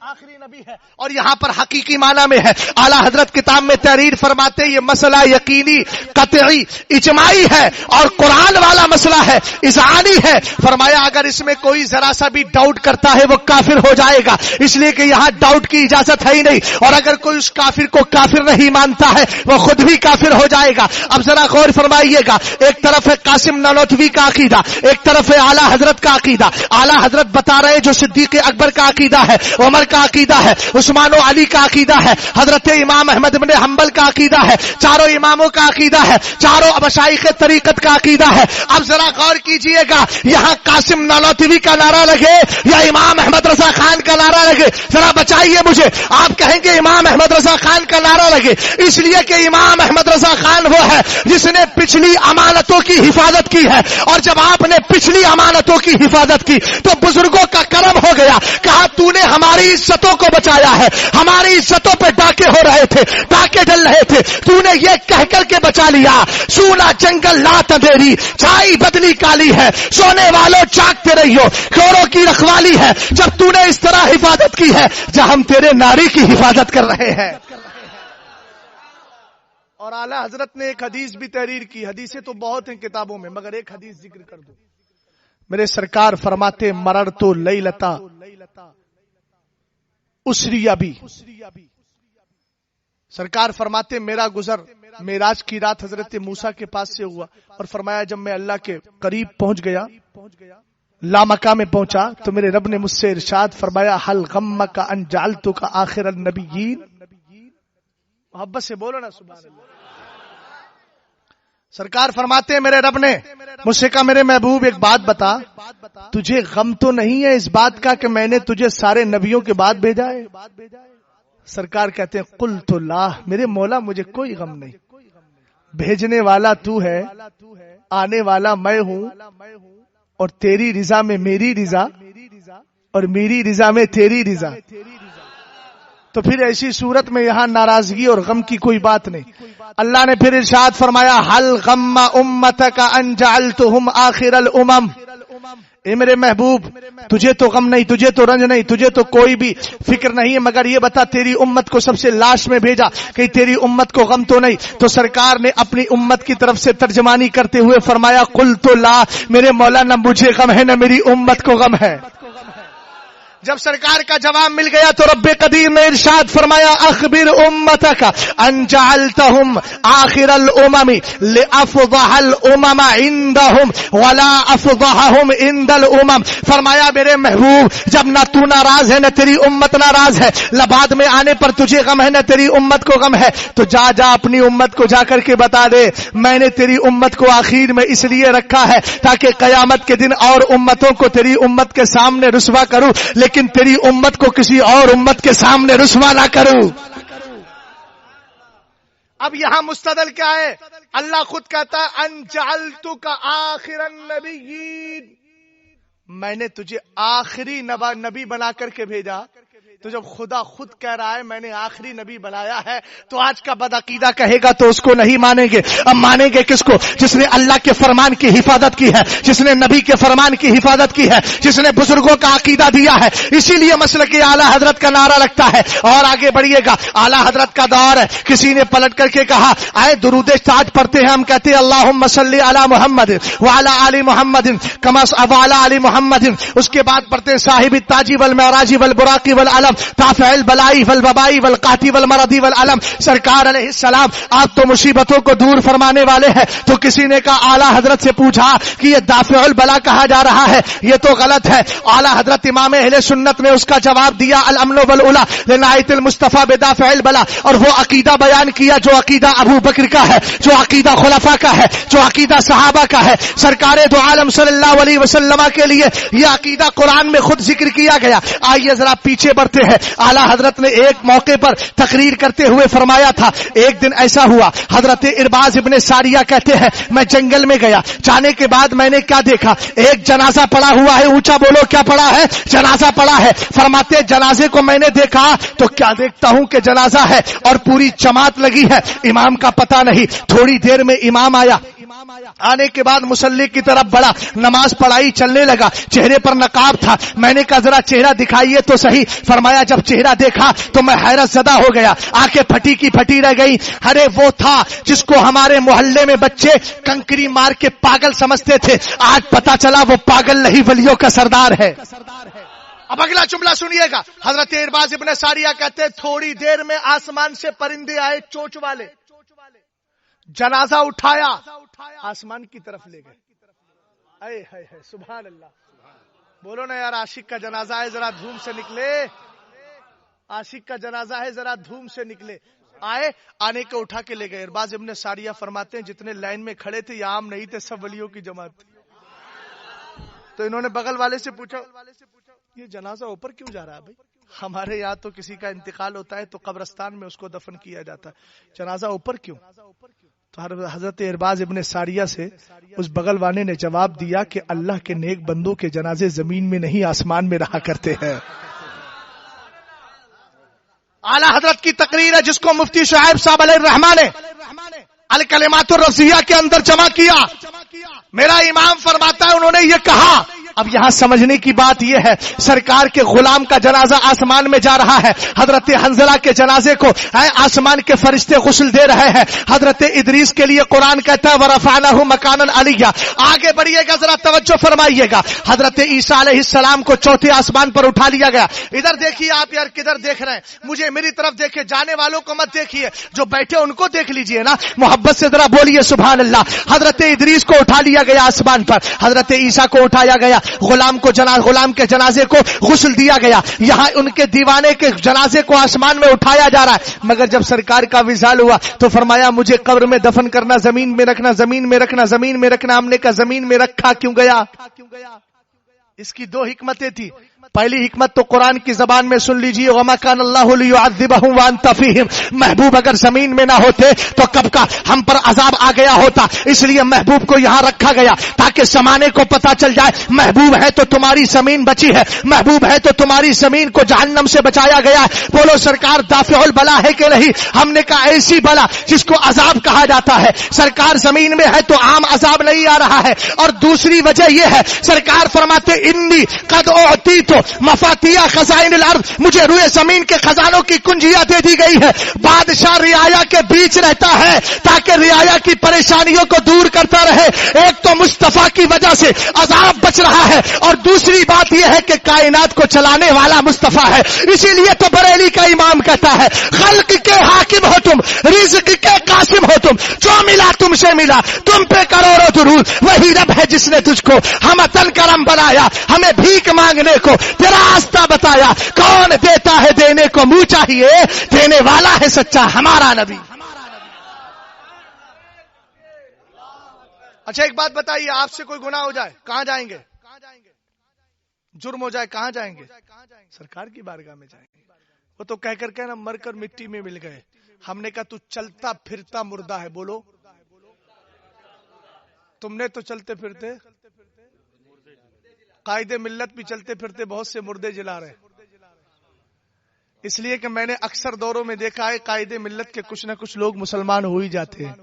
آخری نبی ہے، اور یہاں پر حقیقی معنی میں ہے. اعلیٰ حضرت کتاب میں تحریر فرماتے یہ مسئلہ یقینی قطعی اجماعی ہے اور قرآن والا مسئلہ ہے، اذعانی ہے. فرمایا اگر اس میں کوئی ذرا سا بھی ڈاؤٹ کرتا ہے وہ کافر ہو جائے گا، اس لیے کہ یہاں ڈاؤٹ کی اجازت ہے ہی نہیں. اور اگر کوئی اس کافر کو کافر نہیں مانتا ہے وہ خود بھی کافر ہو جائے گا. اب ذرا غور فرمائیے گا، ایک طرف ہے قاسم نانوتوی کا عقیدہ، ایک طرف ہے اعلیٰ حضرت کا عقیدہ. اعلیٰ حضرت بتا رہے جو صدیق اکبر کا عقیدہ ہے، عمر کا عقیدہ ہے، عثمان و علی کا عقیدہ ہے، حضرت امام احمد بن حنبل کا عقیدہ ہے، چاروں اماموں کا عقیدہ ہے، چاروں مشائخ طریقت کا عقیدہ ہے. اب ذرا غور کیجئے گا، یہاں قاسم نانوتوی کا نعرہ لگے یا امام احمد رضا خان کا نعرہ لگے؟ ذرا بچائیے مجھے. آپ کہیں گے امام احمد رضا خان کا نعرہ لگے، اس لیے کہ امام احمد رضا خان وہ ہے جس نے پچھلی امانتوں کی حفاظت کی ہے. اور جب آپ نے پچھلی امانتوں کی حفاظت کی تو بزرگوں کا کرم ہو گیا. کہا تو نے ہماری عزتوں کو بچایا ہے، ہماری عزتوں پہ ڈاکے ہو رہے تھے، ڈاکے ڈل رہے تھے، تو نے یہ کہہ کر کے بچا لیا. سونا جنگل لات اندھیری، چھائی بدلی کالی ہے، سونے والوں جاگتے رہیو، کھوڑوں کی رکھوالی ہے. جب تو نے اس طرح حفاظت کی ہے جہاں ہم تیرے ناری کی حفاظت کر رہے ہیں. اور اعلیٰ حضرت نے ایک حدیث بھی تحریر کی. حدیثیں تو بہت ہیں کتابوں میں، مگر ایک حدیث ذکر کر دو. میرے سرکار فرماتے مررتو لیلتا اسری ابی. سرکار فرماتے میرا گزر معراج کی رات حضرت موسیٰ کے پاس سے ہوا، اور فرمایا جب میں اللہ کے قریب پہنچ گیا، لامکہ میں پہنچا، تو میرے رب نے مجھ سے ارشاد فرمایا حل غمک ان جعلتک آخر النبیین. محبت سے بولو نا سبحان اللہ. سرکار فرماتے ہیں میرے رب نے مجھ سے کہا میرے محبوب ایک بات بتا، تجھے غم تو نہیں ہے اس بات کا کہ میں نے تجھے سارے نبیوں کے بعد بھیجا ہے؟ سرکار کہتے ہیں قلت لا، میرے مولا مجھے کوئی غم نہیں، بھیجنے والا تو ہے، آنے والا میں ہوں، اور تیری رضا میں میری رضا، اور میری رضا میں تیری رضا. تو پھر ایسی صورت میں یہاں ناراضگی اور غم کی کوئی بات نہیں. اللہ نے پھر ارشاد فرمایا حل غم امتک ان جعلتہم آخر الامم. اے میرے محبوب تجھے تو غم نہیں، تجھے تو رنج نہیں، تجھے تو کوئی بھی فکر نہیں ہے، مگر یہ بتا تیری امت کو سب سے لاش میں بھیجا، کہ تیری امت کو غم تو نہیں؟ تو سرکار نے اپنی امت کی طرف سے ترجمانی کرتے ہوئے فرمایا قلت لا، میرے مولا نہ مجھے غم ہے نہ میری امت کو غم ہے. جب سرکار کا جواب مل گیا تو رب قدیر نے ارشاد فرمایا اخبر امتک ان جعلتہم آخر الامم لافضح الامم عندہم ولا افضحہم عند الامم. فرمایا میرے محبوب جب نہ تو ناراض ہے نہ تیری امت ناراض ہے، بعد میں آنے پر تجھے غم ہے نہ تیری امت کو غم ہے، تو جا اپنی امت کو جا کر کے بتا دے میں نے تیری امت کو آخر میں اس لیے رکھا ہے تاکہ قیامت کے دن اور امتوں کو تیری امت کے سامنے رسوا کروں، لیکن تیری امت کو کسی اور امت کے سامنے رسوا نہ کروں. اب یہاں مستدل کیا ہے؟ اللہ خود کہتا ہے ان جعلتک آخر النبیین، میں نے تجھے آخری نبی بنا کر کے بھیجا. تو جب خدا خود کہہ رہا ہے میں نے آخری نبی بنایا ہے، تو آج کا بدعقیدہ کہے گا تو اس کو نہیں مانیں گے. اب مانیں گے کس کو؟ جس نے اللہ کے فرمان کی حفاظت کی ہے، جس نے نبی کے فرمان کی حفاظت کی ہے، جس نے بزرگوں کا عقیدہ دیا ہے. اسی لیے مسلک اعلیٰ حضرت کا نعرہ رکھتا ہے. اور آگے بڑھیے گا، اعلیٰ حضرت کا دور ہے. کسی نے پلٹ کر کے کہا آئے درود تاج پڑھتے ہیں، ہم کہتے ہیں اللہم صلی علی محمد وعلی آل محمد کما وعلی آل محمد. اس کے بعد پڑھتے ہیں صاحب التاج والمعراج والبراق والعلم دافع البلائی والوبائی والقاتی والمرضی والعلم. سرکار علیہ السلام آپ تو مصیبتوں کو دور فرمانے والے ہیں. تو کسی نے کہا اعلیٰ حضرت سے پوچھا کہ یہ دافع البلا کہا جا رہا ہے، یہ تو غلط ہے. اعلیٰ حضرت امام اہل سنت نے اس کا جواب دیا الامن والعلا لنایت المصطفیٰ بدافع البلا. اور وہ عقیدہ بیان کیا جو عقیدہ ابو بکر کا ہے، جو عقیدہ خلفاء کا ہے، جو عقیدہ صحابہ کا ہے. سرکار دو عالم صلی اللہ علیہ وسلم کے لیے یہ عقیدہ قرآن میں خود ذکر کیا گیا. آئیے ذرا پیچھے بڑھتے ہیں. اعلیٰ حضرت نے ایک موقع پر تقریر کرتے ہوئے فرمایا تھا ایک دن ایسا ہوا، حضرت ارباز ابن ساریہ کہتے ہیں میں جنگل میں گیا، جانے کے بعد میں نے کیا دیکھا؟ ایک جنازہ پڑا ہوا ہے. اونچا بولو کیا پڑا ہے؟ جنازہ پڑا ہے. فرماتے جنازے کو میں نے دیکھا تو کیا دیکھتا ہوں کہ جنازہ ہے اور پوری جماعت لگی ہے، امام کا پتہ نہیں. تھوڑی دیر میں امام آیا، آنے کے بعد مصلی کی طرف بڑھا، نماز پڑھائی، چلنے لگا. چہرے پر نقاب تھا. میں نے کہا ذرا چہرہ دکھائیے تو صحیح. فرمایا جب چہرہ دیکھا تو میں حیرت زدہ ہو گیا، آنکھیں پھٹی کی پھٹی رہ گئی. ارے وہ تھا جس کو ہمارے محلے میں بچے کنکری مار کے پاگل سمجھتے تھے، آج پتا چلا وہ پاگل نہیں ولیوں کا سردار ہے. اب اگلا جملہ سنیے گا. حضرت ارباز ابن ساریہ کہتے ہیں تھوڑی دیر میں آسمان سے پرندے آئے چوچ والے، جنازہ اٹھایا، آسمان کی طرف لے گئے. اے ہے سبحان اللہ. بولو نا یار عاشق کا جنازہ ہے ذرا دھوم سے نکلے، عاشق کا جنازہ ہے ذرا دھوم سے نکلے. آئے، آنے کو اٹھا کے لے گئے. ارباز ابن ساریہ فرماتے ہیں جتنے لائن میں کھڑے تھے یہ عام نہیں تھے، سب ولیوں کی جماعت تھی. تو انہوں نے بغل والے سے پوچھا یہ جنازہ اوپر کیوں جا رہا ہے بھائی؟ ہمارے یہاں تو کسی کا انتقال ہوتا ہے تو قبرستان میں اس کو دفن کیا جاتا ہے، جنازہ اوپر کیوں؟ تو حضرت ارباز ابن ساریہ سے اس بغل والے نے جواب دیا کہ اللہ کے نیک بندوں کے جنازے زمین میں نہیں آسمان میں رہا کرتے ہیں. اعلیٰ حضرت کی تقریر ہے جس کو مفتی شعیب صاحب علیہ الرحمٰن نے الکلمات الرضیہ کے اندر جمع کیا. میرا امام فرماتا ہے انہوں نے یہ کہا اب یہاں سمجھنے کی بات یہ ہے، سرکار کے غلام کا جنازہ آسمان میں جا رہا ہے، حضرت حنظلہ کے جنازے کو آسمان کے فرشتے غسل دے رہے ہیں، حضرت ادریس کے لیے قرآن کہتا ہے وَرَفَعْنَاهُ مَكَانًا عَلِيًّا۔ آگے بڑھیے گا ذرا توجہ فرمائیے گا، حضرت عیسیٰ علیہ السلام کو چوتھے آسمان پر اٹھا لیا گیا۔ ادھر دیکھیے آپ یار کدھر دیکھ رہے ہیں، مجھے میری طرف دیکھے، جانے والوں کو مت دیکھیے، جو بیٹھے ان کو دیکھ لیجئے نا، محبت سے ذرا بولیے سبحان اللہ۔ حضرت ادریس کو اٹھا لیا گیا آسمان پر، حضرت عیسیٰ کو اٹھایا گیا، غلام کے جنازے کو غسل دیا گیا، یہاں ان کے دیوانے کے جنازے کو آسمان میں اٹھایا جا رہا ہے۔ مگر جب سرکار کا وصال ہوا تو فرمایا مجھے قبر میں دفن کرنا، زمین میں رکھنا، زمین میں رکھنا، زمین میں رکھنا۔ ہم نے کہا زمین میں رکھا کیوں گیا؟ اس کی دو حکمتیں تھی۔ پہلی حکمت تو قرآن کی زبان میں سن لیجیے، وَمَا كَانَ اللَّهُ لِيُعَذِّبَهُمْ وَأَنْتَ فِيهِمْ۔ محبوب اگر زمین میں نہ ہوتے تو کب کا ہم پر عذاب آ گیا ہوتا، اس لیے محبوب کو یہاں رکھا گیا تاکہ زمانے کو پتا چل جائے محبوب ہے تو تمہاری زمین بچی ہے، محبوب ہے تو تمہاری زمین کو جہنم سے بچایا گیا ہے۔ بولو سرکار دافع البلا ہے کہ نہیں؟ ہم نے کہا ایسی بلا جس کو عذاب کہا جاتا ہے، سرکار زمین میں ہے تو عام عذاب نہیں آ رہا ہے۔ اور دوسری وجہ یہ ہے، سرکار فرماتے انی قد اعطیت مفاتیح خزائن الارض، مجھے روئے زمین کے خزانوں کی کنجیاں دے دی گئی ہے۔ بادشاہ رعایا کے بیچ رہتا ہے تاکہ رعایا کی پریشانیوں کو دور کرتا رہے۔ ایک تو مصطفیٰ کی وجہ سے عذاب بچ رہا ہے، اور دوسری بات یہ ہے کہ کائنات کو چلانے والا مصطفیٰ ہے۔ اسی لیے تو بریلی کا امام کہتا ہے خلق کے حاکم ہو تم، رزق کے قاسم ہو تم، جو ملا تم سے ملا، تم پہ کروڑوں درود۔ وہی رب ہے جس نے تجھ کو ہمتن کرم بنایا، ہمیں بھیک مانگنے کو تیرا راستہ بتایا۔ کون دیتا ہے دینے کو منہ چاہیے، دینے والا ہے سچا ہمارا نبی۔ اچھا ایک بات بتائیے، آپ سے کوئی گناہ ہو جائے کہاں جائیں گے؟ جرم ہو جائے کہاں جائیں گے؟ سرکار کی بارگاہ میں جائیں گے۔ وہ تو کہہ کر کہنا مر کر مٹی میں مل گئے۔ ہم نے کہا تو چلتا پھرتا مردہ ہے، بولو تم نے تو چلتے پھرتے قائد ملت بھی چلتے پھرتے بہت سے مردے جلا رہے ہیں۔ اس لیے کہ میں نے اکثر دوروں میں دیکھا ہے قائد ملت کے کچھ نہ کچھ لوگ مسلمان ہو ہی جاتے ہیں۔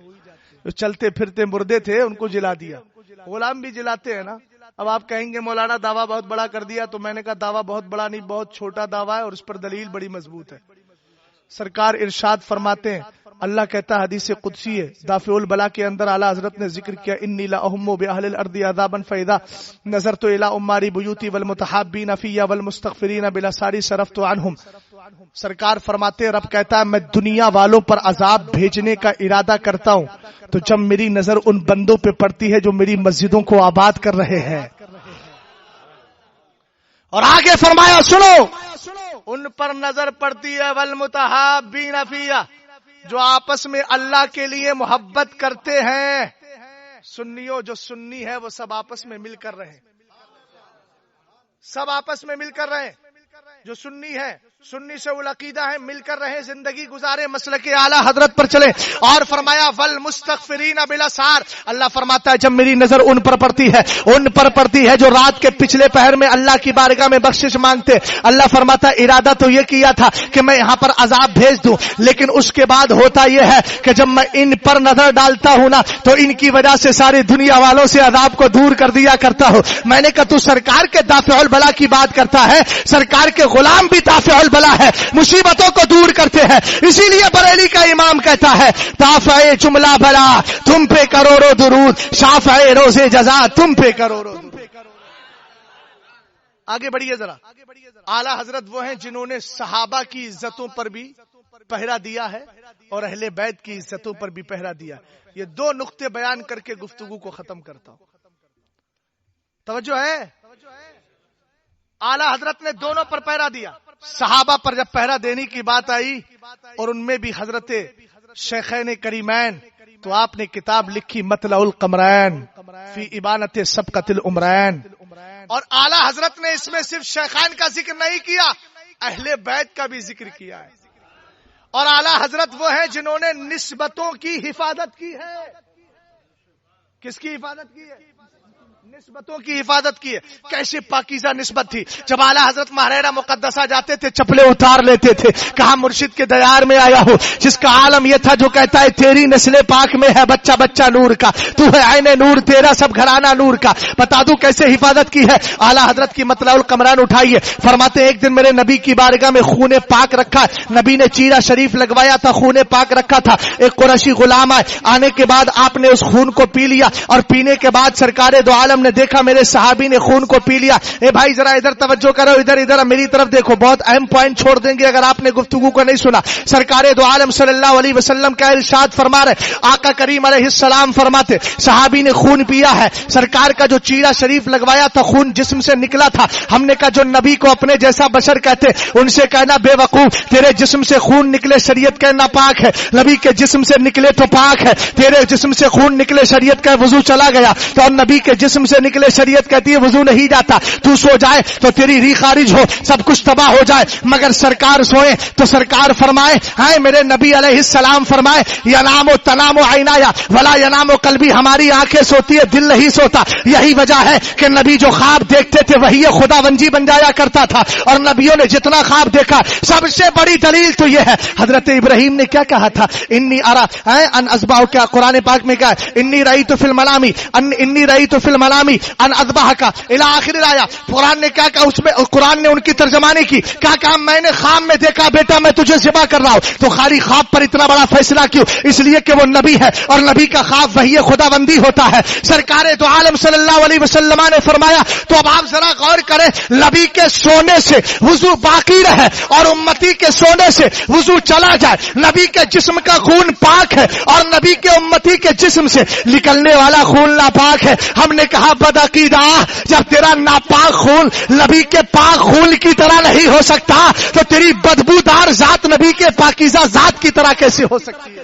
جو چلتے پھرتے مردے تھے ان کو جلا دیا، غلام بھی جلاتے ہیں نا۔ اب آپ کہیں گے مولانا دعویٰ بہت بڑا کر دیا، تو میں نے کہا دعویٰ بہت بڑا نہیں، بہت چھوٹا دعویٰ ہے، اور اس پر دلیل بڑی مضبوط ہے۔ سرکار ارشاد فرماتے ہیں، اللہ کہتا ہے حدیث قدسی ہے، دافع البلا کے اندر اعلیٰ حضرت نے ذکر کیا انی لاہم باہل الارض عذابا فاذا نظرت الی اماری بیوتی والمتحابین فی والمستغفرین بالاسحار صرفت عنہم۔ سرکار فرماتے رب کہتا ہے میں دنیا والوں پر عذاب بھیجنے کا ارادہ کرتا ہوں تو جب میری نظر ان بندوں پہ پڑتی ہے جو میری مسجدوں کو آباد کر رہے ہیں۔ اور آگے فرمایا سنو، ان پر نظر پڑتی ہے والمتحابین فیہ، جو آپس میں اللہ کے لیے محبت کرتے ہیں۔ سنیوں جو سنی ہے وہ سب آپس میں مل کر رہے، سب آپس میں مل کر رہے۔ جو سنی ہے، سنی سے العقیدہ ہے، مل کر رہے، زندگی گزارے، مسلک اعلیٰ حضرت پر چلے۔ اور فرمایا والمستغفرین بالاسحار، اللہ فرماتا ہے جب میری نظر ان پر پڑتی ہے، ان پر پڑتی ہے جو رات کے پچھلے پہر میں اللہ کی بارگاہ میں بخشش مانگتے، اللہ فرماتا ہے ارادہ تو یہ کیا تھا کہ میں یہاں پر عذاب بھیج دوں، لیکن اس کے بعد ہوتا یہ ہے کہ جب میں ان پر نظر ڈالتا ہوں نا تو ان کی وجہ سے ساری دنیا والوں سے عذاب کو دور کر دیا کرتا ہوں۔ میں نے کہا تو سرکار کے دافع البلا کی بات کرتا ہے، سرکار کے غلام بھی دافع البلا ہے، مصیبتوں کو دور کرتے ہیں۔ اسی لیے بریلی کا امام کہتا ہے دافع جملہ بلا تم پہ کروڑوں درود، شافع روز جزا تم پہ کروڑوں درود۔ آگے بڑھیے ذرا۔ اعلیٰ حضرت وہ ہیں جنہوں نے صحابہ کی عزتوں پر بھی پہرا دیا ہے اور اہل بیت کی عزتوں پر بھی پہرا دیا۔ یہ دو نقطے بیان کر کے گفتگو کو ختم کرتا ہوں، توجہ ہے؟ اعلیٰ حضرت نے دونوں پر پہرا دیا۔ صحابہ پر جب پہرا دینے کی بات آئی اور ان میں بھی حضرت شیخین کریمین، تو آپ نے کتاب لکھی مطلع القمرین فی ابانت سبقت العمرین، اور اعلیٰ حضرت نے اس میں صرف شیخین کا ذکر نہیں کیا، اہل بیت کا بھی ذکر کیا ہے۔ اور اعلیٰ حضرت وہ ہیں جنہوں نے نسبتوں کی حفاظت کی ہے۔ کس کی حفاظت کی ہے؟ نسبتوں کی حفاظت کی ہے. کیسے پاکیزہ نسبت تھی. جب اعلیٰ حضرت مہریرہ مقدسہ جاتے تھے چپلے اتار لیتے تھے. کہا مرشد کے دیار میں آیا ہو جس کا عالم یہ تھا جو کہتا ہے تیری نسل پاک میں ہے بچہ بچہ نور کا, تو ہے عین نور, تیرا سب گھرانہ نور کا. بتا دوں کیسے حفاظت کی ہے. اعلیٰ حضرت کی مطلع القمران اٹھائیے, فرماتے ایک دن میرے نبی کی بارگاہ میں خون پاک رکھا. نبی نے چیرا شریف لگوایا تھا, خون پاک رکھا تھا. ایک قریشی غلام آنے کے بعد آپ نے اس خون کو پی لیا, اور پینے کے بعد سرکار دو عالم نے دیکھا میرے صحابی نے خون کو پی لیا. اے بھائی ذرا ادھر توجہ کرو, ادھر میری طرف دیکھو, بہت اہم پوائنٹ چھوڑ دیں گے اگر آپ نے گفتگو کو نہیں سنا. سرکار دو عالم صلی اللہ علیہ وسلم کا ارشاد فرما رہے, آقا کریم علیہ السلام فرماتے صحابی نے خون پیا ہے. سرکار کا جو چیرا شریف لگوایا تھا خون جسم سے نکلا تھا. ہم نے کہا جو نبی کو اپنے جیسا بشر کہتے ان سے کہنا بے وقوف, تیرے جسم سے خون نکلے شریعت کہنا پاک ہے, نبی کے جسم سے نکلے تو پاک ہے. تیرے جسم سے خون نکلے شریعت کا وضو چلا گیا, تو نبی کے جسم سے نکلے شریعت کہتی ہے وضو نہیں جاتا. تو سو جائے تو تیری ری خارج ہو, سب کچھ تباہ ہو جائے, مگر سرکار سوئے تو سرکار فرمائے ہائے میرے نبی علیہ السلام فرمائے ینام و تنام و عینایا ولا ینام و قلبی, ہماری آنکھیں سوتی ہے دل نہیں سوتا. یہی وجہ ہے کہ نبی جو خواب دیکھتے تھے وہی خداونجی بن جایا کرتا تھا, اور نبیوں نے جتنا خواب دیکھا سب سے بڑی دلیل تو یہ ہے حضرت ابراہیم نے کیا کہا تھا, انی ارا ان اذبح, کیا قرآن پاک میں کہا ہے انی رأیت فی المنام انی رأیت فی المنام ان اذبحک الی آخر الآیہ. قرآن نے کیا کہا, اس میں قرآن نے ان کی ترجمانی کی, کیا کہا میں نے خواب میں دیکھا بیٹا میں تجھے ذبح کر رہا ہوں. تو خالی خواب پر اتنا بڑا فیصلہ کیوں, اس لیے کہ وہ نبی ہے اور نبی کا خواب وہی خداوندی ہوتا ہے. سرکار دو عالم صلی اللہ علیہ وسلم نے فرمایا تو اب آپ ذرا غور کریں, نبی کے سونے سے وضو باقی رہے اور امتی کے سونے سے وضو چلا جائے, نبی کے جسم کا خون پاک ہے اور نبی کے امتی کے جسم سے نکلنے والا خون ناپاک ہے. ہم نے کہا بدعقیدہ, جب تیرا ناپاک خون نبی کے پاک خون کی طرح نہیں ہو سکتا تو تیری بدبودار ذات نبی کے پاکیزہ ذات کی طرح کیسے ہو سکتی ہے.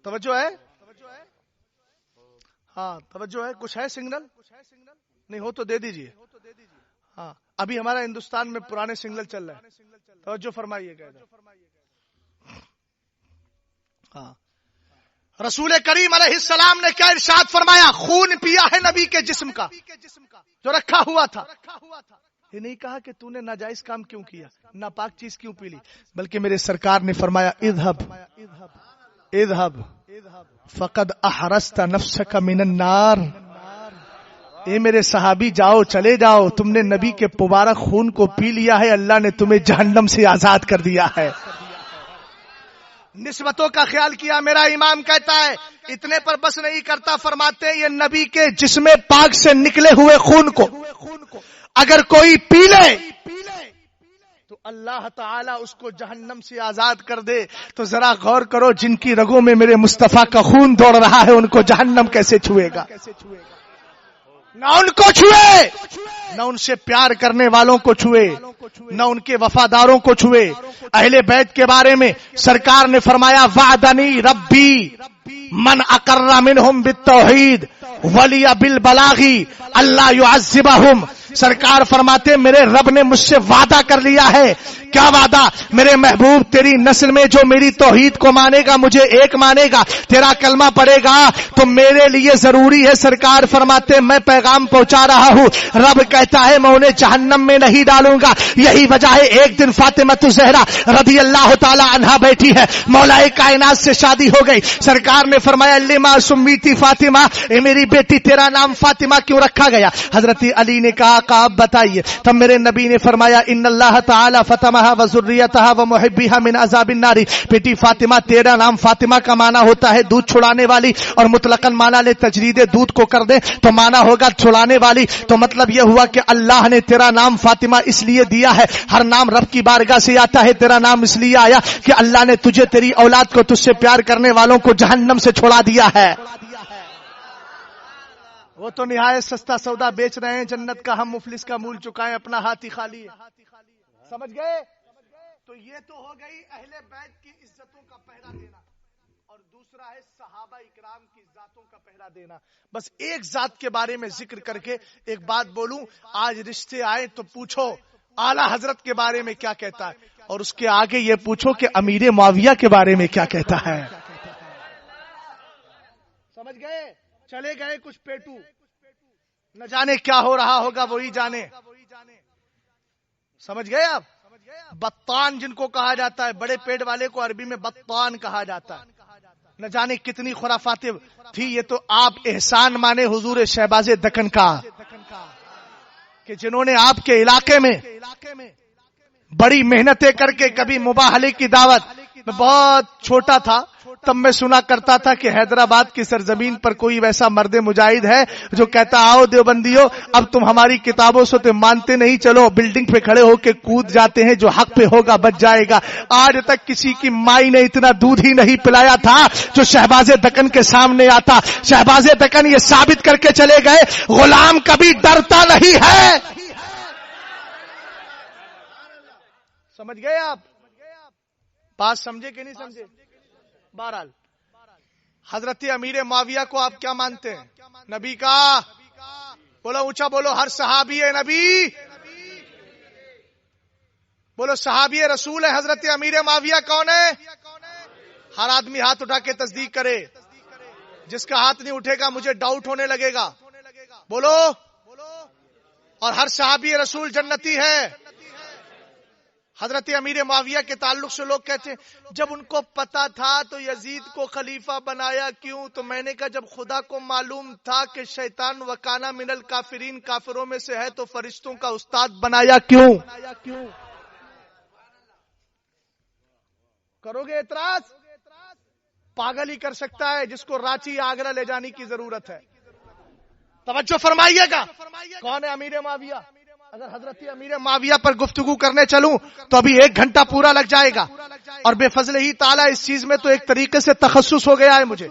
توجہ ہے, ہاں توجہ ہے, کچھ ہے سگنل نہیں ہو تو دے دیجئے. ہاں ابھی ہمارا ہندوستان میں پرانے سگنل چل رہے ہیں, توجہ فرمائیے گا. ہاں رسول کریم علیہ السلام نے کیا ارشاد فرمایا, خون پیا ہے نبی کے جسم کا جو رکھا ہوا تھا. یہ نہیں کہا کہ تو نے ناجائز کام کیوں کیا, ناپاک چیز کیوں پی لی, بلکہ میرے سرکار نے فرمایا اذهب فقد احرست نفسك من النار. اے میرے صحابی جاؤ, چلے جاؤ, تم نے نبی کے مبارک خون کو پی لیا ہے, اللہ نے تمہیں جہنم سے آزاد کر دیا ہے. نسبتوں کا خیال کیا. میرا امام کہتا ہے اتنے پر بس نہیں کرتا, فرماتے یہ نبی کے جسم پاک سے نکلے ہوئے خون کو اگر کوئی پی لے تو اللہ تعالیٰ اس کو جہنم سے آزاد کر دے. تو ذرا غور کرو, جن کی رگوں میں میرے مصطفیٰ کا خون دوڑ رہا ہے ان کو جہنم کیسے چھوئے گا. نہ ان کو چھوئے, نہ ان سے پیار کرنے والوں کو چھوئے, نہ ان کے وفاداروں کو چھوئے. اہل بیت کے بارے میں سرکار نے فرمایا وعدنی ربی من اقر منہم بالتوحید ولی بالبلاغی اللہ یعذبہم. سرکار فرماتے میرے رب نے مجھ سے وعدہ کر لیا ہے. کیا وعدہ؟ میرے محبوب تیری نسل میں جو میری توحید کو مانے گا, مجھے ایک مانے گا, تیرا کلمہ پڑھے گا تو میرے لیے ضروری ہے. سرکار فرماتے میں پیغام پہنچا رہا ہوں, رب کہتا ہے میں انہیں جہنم میں نہیں ڈالوں گا. یہی وجہ ہے ایک دن فاطمہ الزہرا رضی اللہ تعالی عنہا بیٹھی ہے, مولا کائنات سے شادی ہو گئی. سرکار نے فرمایا لما سمیتی فاطمہ, اے میری بیٹی تیرا نام فاطمہ کیوں رکھا گیا؟ حضرت علی نے کہا آقا آپ بتائیے. تب میرے نبی نے فرمایا ان اللہ تعالی فاطمہ و ذریتها و محبیها من عذاب النار. بیٹی فاطمہ, تیرا نام فاطمہ کا معنی ہوتا ہے دودھ چھڑانے والی, اور مطلقاً معنی لے تجرید دودھ کو کر دے تو معنی ہوگا چھڑانے والی. تو مطلب یہ ہوا کہ اللہ نے تیرا نام فاطمہ اس لیے دیا ہے, ہر نام رب کی بارگاہ سے آتا ہے, تیرا نام اس لیے آیا کہ اللہ نے تجھے تیری اولاد کو تجھ سے پیار کرنے والوں کو جہنم سے چھڑا دیا ہے. وہ تو نہایت سستا سودا بیچ رہے ہیں جنت کا, ہم مفلس کا مول چکائیں, اپنا ہاتھ ہی خالی ہے. سمجھ گئے؟ تو یہ تو ہو گئی اہل بیت کی عزتوں کا پہرا دینا, اور دوسرا ہے صحابہ اکرام کی ذاتوں کا پہرا دینا. بس ایک ذات کے بارے میں ذکر کر کے ایک بات بولوں, آج رشتے آئے تو پوچھو اعلی حضرت کے بارے میں کیا کہتا ہے, اور اس کے آگے یہ پوچھو کہ امیر معاویہ کے بارے میں کیا کہتا ہے. سمجھ گئے؟ چلے گئے کچھ پیٹو، نہ جانے کیا ہو رہا ہوگا وہی جانے. سمجھ گئے آپ؟ بطان جن کو کہا جاتا ہے، بڑے پیٹ والے کو عربی میں بطان کہا جاتا ہے. نہ جانے کتنی خرافاتیں تھی. یہ تو آپ احسان مانے حضور شہباز دکن کا کہ جنہوں نے آپ کے علاقے میں بڑی محنتیں کر کے، کبھی مباہلے کی دعوت، میں بہت چھوٹا تھا تب میں سنا کرتا تھا کہ حیدرآباد کی سرزمین پر کوئی ویسا مرد مجاہد ہے جو کہتا آؤ دیوبندیو اب تم ہماری کتابوں سے تو مانتے نہیں، چلو بلڈنگ پہ کھڑے ہو کے کود جاتے ہیں، جو حق پہ ہوگا بچ جائے گا. آج تک کسی کی مائی نے اتنا دودھ ہی نہیں پلایا تھا جو شہباز دکن کے سامنے آتا. شہباز دکن یہ ثابت کر کے چلے گئے غلام کبھی ڈرتا نہیں ہے. سمجھ گئے آپ؟ بات سمجھے کہ نہیں سمجھے؟ بہرحال حضرت امیر معاویہ کو آپ کیا مانتے ہیں؟ نبی کا بولو، اونچا بولو. ہر صحابی نبی بولو، صحابی رسول ہے. حضرت امیر معاویہ کون ہے؟ ہر آدمی ہاتھ اٹھا کے تصدیق کرے. جس کا ہاتھ نہیں اٹھے گا مجھے ڈاؤٹ ہونے لگے گا. بولو. اور ہر صحابی رسول جنتی ہے. حضرت امیر معاویہ کے تعلق سے لوگ کہتے ہیں جب ان کو پتا تھا تو یزید کو خلیفہ بنایا کیوں؟ تو میں نے کہا جب خدا کو معلوم تھا کہ شیطان وکانا من الکافرین کافروں میں سے ہے تو فرشتوں کا استاد بنایا کیوں؟ کرو گے اعتراض؟ پاگل ہی کر سکتا ہے جس کو رانچی یا آگرہ لے جانے کی ضرورت ہے. توجہ فرمائیے گا. کون ہے امیر معاویہ؟ اگر حضرت امیر معاویہ پر گفتگو کرنے چلوں تو ابھی 1 گھنٹہ پورا لگ جائے گا. اور بے فضل ہی تعالیٰ اس چیز میں تو ایک طریقے سے تخصص ہو گیا ہے. مجھے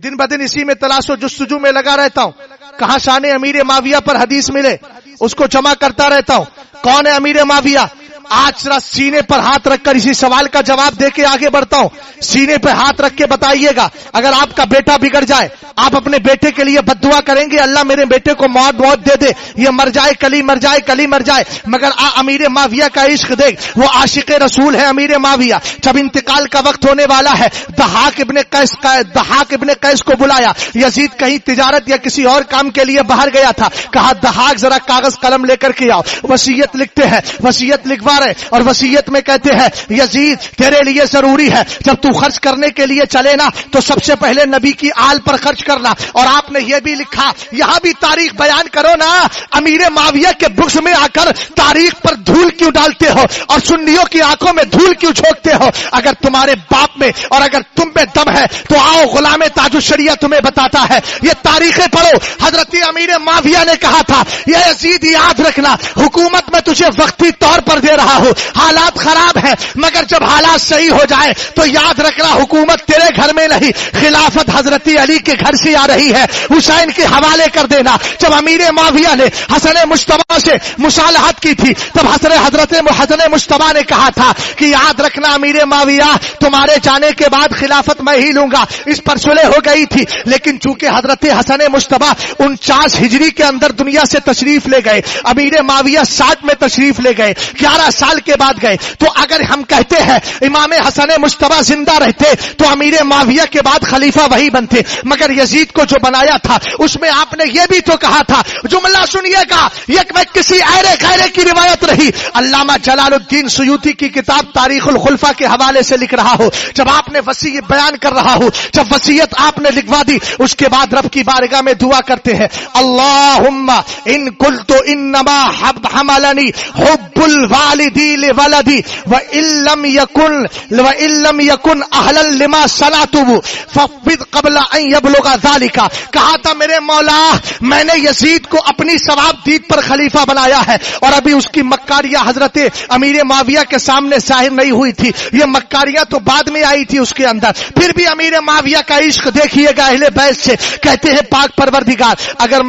دن بدن اسی میں تلاش و جستجو میں لگا رہتا ہوں. کہاں شان امیر معاویہ پر حدیث ملے اس کو جمع کرتا رہتا ہوں. کون ہے امیر معاویہ؟ آج ذرا سینے پر ہاتھ رکھ کر اسی سوال کا جواب دے کے آگے بڑھتا ہوں. سینے پہ ہاتھ رکھ کے بتائیے گا اگر آپ کا بیٹا بگڑ جائے آپ اپنے بیٹے کے لیے بد دعا کریں گے اللہ میرے بیٹے کو موت دے دے، یہ مر جائے کلی مر جائے کلی مر جائے. مگر امیر معاویہ کا عشق دیکھ، وہ عاشق رسول ہے امیر معاویہ. جب انتقال کا وقت ہونے والا ہے ضحاک ابن قیس کو بلایا. یزید کہیں تجارت یا کسی اور کام کے لیے باہر گیا تھا. کہا ضحاک ذرا کاغذ قلم لے کر کے آؤ. وصیت لکھتے ہیں، وصیت لکھوا رہے اور وصیت میں کہتے ہیں یزید تیرے لیے ضروری ہے جب تو خرچ کرنے کے لیے چلے نا تو سب سے پہلے نبی کی آل پر خرچ کرنا. اور آپ نے یہ بھی لکھا یہاں بھی تاریخ بیان کرو نا. امیر معاویہ کے بغض میں آ کر تاریخ پر دھول کیوں ڈالتے ہو اور سنیوں کی آنکھوں میں دھول کیوں جھونکتے ہو؟ اگر تمہارے باپ میں اور اگر تم میں دم ہے تو آؤ غلام تاج الشریعہ تمہیں بتاتا ہے. یہ تاریخیں پڑھو. حضرت امیر معاویہ نے کہا تھا یہ یزید یاد رکھنا حکومت میں تجھے وقتی طور پر دے رہا ہوں، حالات خراب ہیں مگر جب حالات صحیح ہو جائے تو یاد رکھنا حکومت تیرے گھر میں نہیں، خلافت حضرت علی کے گھر سے آ رہی ہے، حسین کے حوالے کر دینا. جب امیر معاویہ نے حسن مجتبی سے مصالحت کی تھی تب حضرت حسن مجتبی نے کہا تھا کہ یاد رکھنا امیر معاویہ تمہارے جانے کے بعد خلافت میں ہی لوں گا. اس پر صلح ہو گئی تھی لیکن چونکہ حضرت حسن مجتبی 49 ہجری کے اندر دنیا سے تشریف لے گئے، امیر معاویہ 60 میں تشریف لے گئے، 11 سال کے بعد گئے. تو اگر ہم کہتے ہیں امام حسن مجتبی زندہ رہتے تو امیر معاویہ کے بعد خلیفہ وہی بنتے. مگر یزید کو جو بنایا تھا اس میں آپ نے یہ بھی تو کہا تھا، جملہ سنیے گا، یہ میں کسی غیرے کی روایت رہی. علامہ جلال الدین سیوطی کی کتاب تاریخ الخلفاء کے حوالے سے لکھ رہا ہو، جب آپ نے وصیت بیان کر رہا ہو، جب وصیت آپ نے لکھوا دی اس کے بعد رب کی بارگاہ میں دعا کرتے ہیں اللہم ان قلت انما حملنی حب الوالدی لولدی وَإِن لَمْ يَكُنْ أَهْلًا لِمَا صَنَعْتُهُ فَقْبِضْ قَبْلَ أَنْ يَبْلُغَ ذَلِكَ. کہا تھا میرے مولا میں نے یزید کو اپنی ثواب دید پر خلیفہ بنایا ہے اور ابھی اس کی مکاریاں حضرت امیر معاویہ کے سامنے ظاہر نہیں ہوئی تھی، یہ مکاریاں تو بعد میں آئی تھی اس کے اندر. پھر بھی امیر معاویہ کا عشق دیکھیے گا اہل بیت سے. کہتے ہیں پاک پروردگار اگر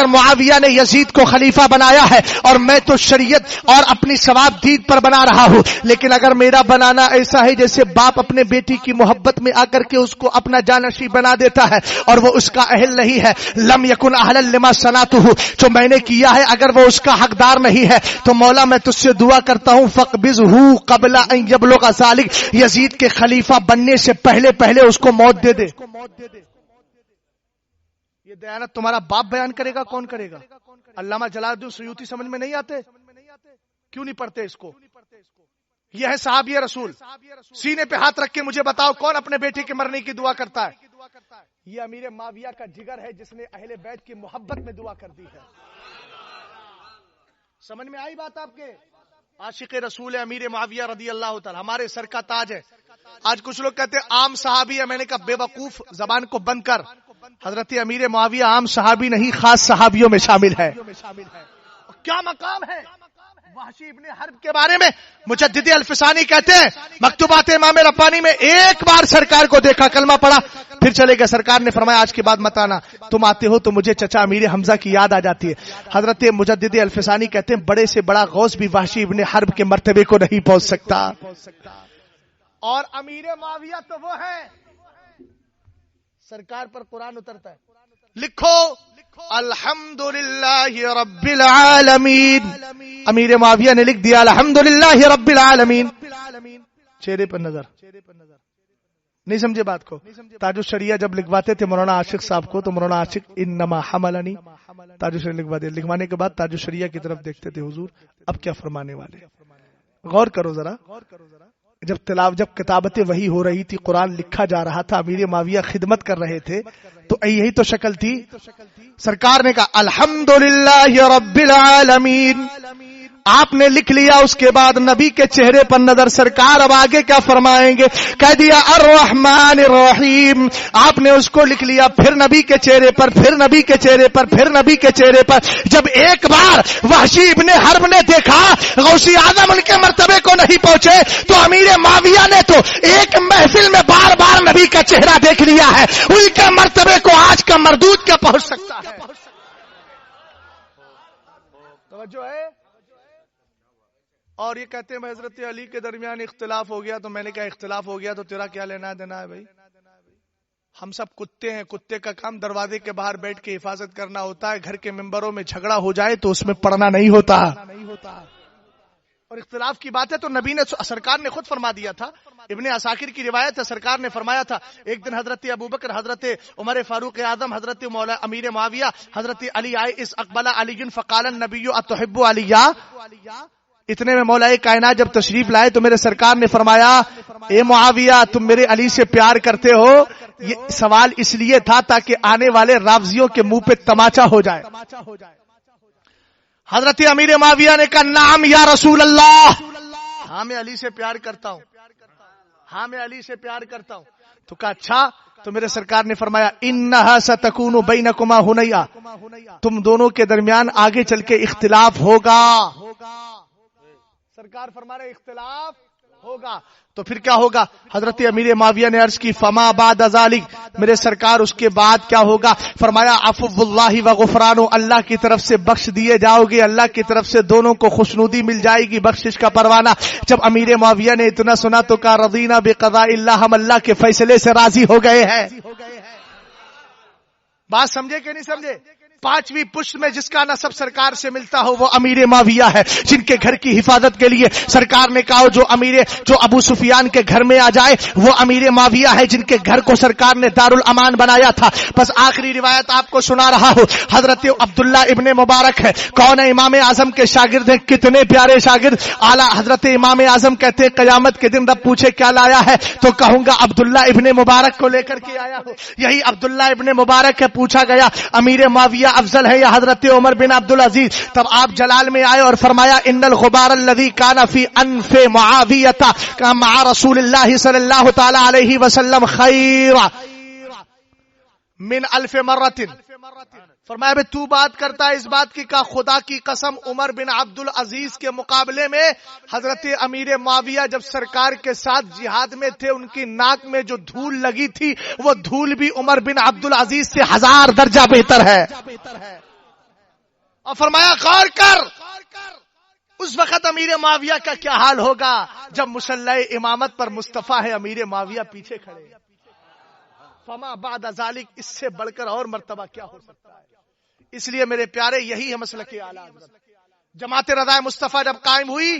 معاویہ نے یزید کو خلیفہ بنایا ہے اور میں تو شریعت اور اپنی ثواب دید پر بنا رہا ہوں، لیکن اگر میرا بنانا ایسا ہے جیسے باپ اپنے بیٹی کی محبت میں آ کر کے اس کو اپنا جانشین بنا دیتا ہے اور وہ اس کا اہل نہیں ہے، لم یکن اہلا لما صنعتہ، جو میں نے کیا ہے اگر وہ اس کا حقدار نہیں ہے تو مولا میں تجھ سے دعا کرتا ہوں فقبضہ قبل ان یبلغ ذلک، یزید کے خلیفہ بننے سے پہلے اس کو موت دے دے. یہ دیانت تمہارا باپ بیان کرے گا؟ کون کرے گا؟ علامہ جلال الدین سیوطی سمجھ میں نہیں آتے؟ کیوں نہیں پڑھتے اس کو؟ یہ ہے صحابی رسول. سینے پہ ہاتھ رکھ کے مجھے بتاؤ کون اپنے بیٹے کے مرنے کی دعا کرتا ہے؟ یہ امیر معاویہ کا جگر ہے جس نے اہل بیت کی محبت میں دعا کر دی ہے. سمجھ میں آئی بات آپ کے؟ عاشق رسول امیر معاویہ رضی اللہ تعالی ہمارے سر کا تاج ہے. آج کچھ لوگ کہتے ہیں عام صحابی ہے. میں نے کہا بے وقوف، زبان کو بند کر. حضرت امیر معاویہ عام صحابی نہیں، خاص صحابیوں میں شامل ہے. کیا مقام ہے؟ وحشی ابن حرب کے بارے میں مجدد الفسانی کہتے ہیں مکتوبات امام ربانی میں ایک بار سرکار کو دیکھا، کلمہ پڑھا، پھر چلے گئے. سرکار نے فرمایا آج کے بعد مت آنا، تم آتے ہو تو مجھے چچا امیر حمزہ کی یاد آ جاتی ہے. حضرت مجدد الفسانی کہتے ہیں بڑے سے بڑا غوث بھی وحشی ابن حرب کے مرتبے کو نہیں پہنچ سکتا. اور امیر معاویہ تو وہ ہے سرکار پر قرآن اترتا ہے. لکھو الحمدللہ رب العالمین. امیر معاویہ نے لکھ دیا الحمدللہ رب العالمین. چہرے پر نظر نہیں سمجھے بات کو؟ تاج الشریعہ جب لکھواتے تھے مولانا عاشق صاحب کو تو مولانا عاشق انما حملنی تاج الشریعہ لکھواتے، لکھوانے کے بعد تاج الشریعہ کی طرف دیکھتے تھے حضور اب کیا فرمانے والے. غور کرو ذرا. جب کتابت وحی ہو رہی تھی، قرآن لکھا جا رہا تھا، امیر معاویہ خدمت کر رہے تھے، تو یہی تو شکل تھی. سرکار نے کہا الحمدللہ رب العالمین. آپ نے لکھ لیا، اس کے بعد نبی کے چہرے پر نظر. سرکار اب آگے کیا فرمائیں گے؟ کہہ دیا الرحمن الرحیم. آپ نے اس کو لکھ لیا، پھر نبی کے چہرے پر، پھر نبی کے چہرے پر، پھر نبی کے چہرے پر. جب ایک بار وحشی ابن حرب نے دیکھا غوثی اعظم ان کے مرتبے کو نہیں پہنچے، تو امیر معاویہ نے تو ایک محفل میں بار بار نبی کا چہرہ دیکھ لیا ہے. ان کے مرتبے کو آج کا مردود کیا پہنچ سکتا ہے؟ توجہ ہے. اور یہ کہتے ہیں حضرت علی کے درمیان اختلاف ہو گیا. تو میں نے کہا اختلاف ہو گیا تو تیرا کیا لینا دینا ہے بھائی؟ ہم سب کتے ہیں، کتے کا کام دروازے کے باہر بیٹھ کے حفاظت کرنا ہوتا ہے. گھر کے ممبروں میں جھگڑا ہو جائے تو اس میں پڑھنا نہیں ہوتا. اور اختلاف کی بات ہے تو نبی نے سرکار نے خود فرما دیا تھا. ابن عساکر کی روایت ہے، سرکار نے فرمایا تھا ایک دن حضرت ابوبکر، حضرت عمر فاروق اعظم، حضرت مولا امیر معاویہ، حضرت علی آئے. اس اقبل علی فقال النبی اتحب علی. اتنے میں مولا کائنات جب تشریف لائے تو میرے سرکار نے فرمایا اے معاویہ تم میرے علی سے پیار کرتے ہو؟ یہ سوال اس لیے تھا تاکہ آنے والے رافضیوں کے منہ پہ تماچا ہو جائے. حضرت امیر معاویہ نے کہا نعم یا رسول اللہ، ہاں میں علی سے پیار کرتا ہوں، ہاں میں علی سے پیار کرتا ہوں. تو کہا اچھا. تو میرے سرکار نے فرمایا انہا ستکون بینکما ہنیا، تم دونوں کے درمیان آگے چل کے اختلاف ہوگا. سرکار فرما رہے اختلاف ہوگا. تو پھر کیا ہوگا؟ حضرت امیر معاویہ نے عرض کی فما بعد ذالک، میرے سرکار اس کے بعد کیا ہوگا؟ فرمایا عفو اللہ و غفران، اللہ کی طرف سے بخش دیے جاؤ گے، اللہ کی طرف سے دونوں کو خوشنودی مل جائے گی، بخشش کا پروانہ. جب امیر معاویہ نے اتنا سنا تو کہا رضینا بقضاء اللہ، ہم اللہ کے فیصلے سے راضی ہو گئے ہیں. بات سمجھے کہ نہیں سمجھے؟ پانچویں پشت میں جس کا نسب سرکار سے ملتا ہو وہ امیر معاویہ ہے، جن کے گھر کی حفاظت کے لیے سرکار نے کہا جو ابو سفیان کے گھر میں آ جائے وہ امیر معاویہ ہے، جن کے گھر کو سرکار نے دارالامان بنایا تھا. بس آخری روایت آپ کو سنا رہا ہوں. حضرت عبداللہ ابن مبارک ہے، کون ہے؟ امام اعظم کے شاگرد ہیں. کتنے پیارے شاگرد. اعلیٰ حضرت امام اعظم کہتے ہیں قیامت کے دن رب پوچھے کیا لایا ہے تو کہوں گا عبداللہ ابن مبارک کو لے کر کے آیا ہوں. یہی عبداللہ ابن مبارک ہے. پوچھا گیا امیر معاویہ افضل ہے یا حضرت عمر بن عبدالعزیز؟ تب آپ جلال میں آئے اور فرمایا ان الغبار الذي كان في انف معاویہ كان مع رسول اللہ صلی اللہ تعالی علیہ وسلم خیر من الف مرۃ. فرمایا بھئی تو بات کرتا ہے اس بات کی کا خدا کی قسم عمر بن عبدالعزیز کے مقابلے میں حضرت امیر معاویہ جب سرکار کے ساتھ جہاد میں تھے ان کی ناک میں جو دھول لگی تھی وہ دھول بھی عمر بن عبدالعزیز سے 1000 درجہ بہتر ہے. اور فرمایا غور کر اس وقت امیر معاویہ کا کیا حال ہوگا جب مسلح امامت پر مصطفیٰ ہے امیر معاویہ پیچھے کھڑے. فما بعد ذالک، اس سے بڑھ کر اور مرتبہ کیا ہو سکتا ہے؟ اس لیے میرے پیارے یہی ہے مسلک اعلیٰ حضرت. جماعت رضا مصطفیٰ جب قائم ہوئی